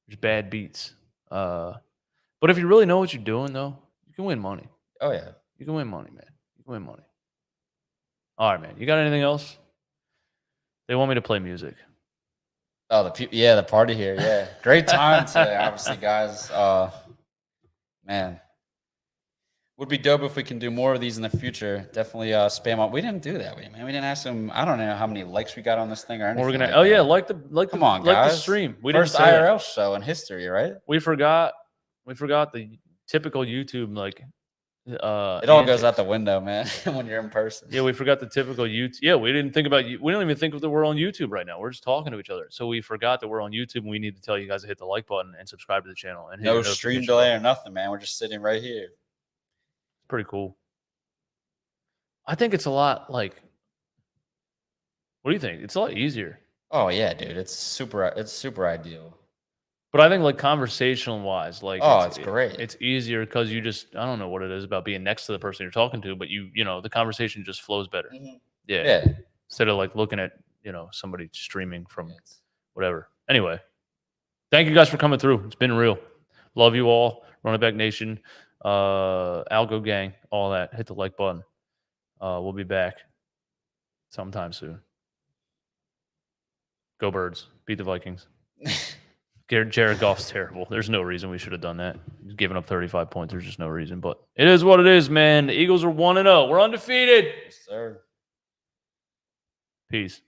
There's bad beats. But if you really know what you're doing, though, you can win money. Oh yeah. You can win money, man. You can win money. All right, man. You got anything else? They want me to play music. Oh, the party here. Yeah. Great time today, obviously, guys. Man. Would be dope if we can do more of these in the future. Definitely spam up. We didn't do that, man. We didn't ask them. I don't know how many likes we got on this thing or anything. We're gonna. like Oh yeah, that. Come on, like the guys. stream. We First didn't say that. IRL show in history, right? We forgot the typical YouTube like. It all goes out the window, man. When you're in person. Yeah, we forgot the typical YouTube. Yeah, we didn't think about you. We don't even think that we're on YouTube right now. We're just talking to each other. So we forgot that we're on YouTube, and we need to tell you guys to hit the like button and subscribe to the channel. And hit No your stream notification delay button. or nothing, man. We're just sitting right here. Pretty cool. I think it's a lot like. What do you think? It's a lot easier. Oh yeah, dude. It's super ideal. But I think like conversational wise, like it's great. It's easier because you just I don't know what it is about being next to the person you're talking to, but you know the conversation just flows better. Yeah. Instead of like looking at somebody streaming from whatever. Anyway, thank you guys for coming through. It's been real. Love you all. Run It Back Nation, Algo Gang, all that. Hit the like button. We'll be back sometime soon. Go Birds. Beat the Vikings. Jared Goff's terrible. There's no reason we should have done that. He's giving up 35 points. There's just no reason. But it is what it is, man. The Eagles are 1-0. We're undefeated. Yes, sir. Peace.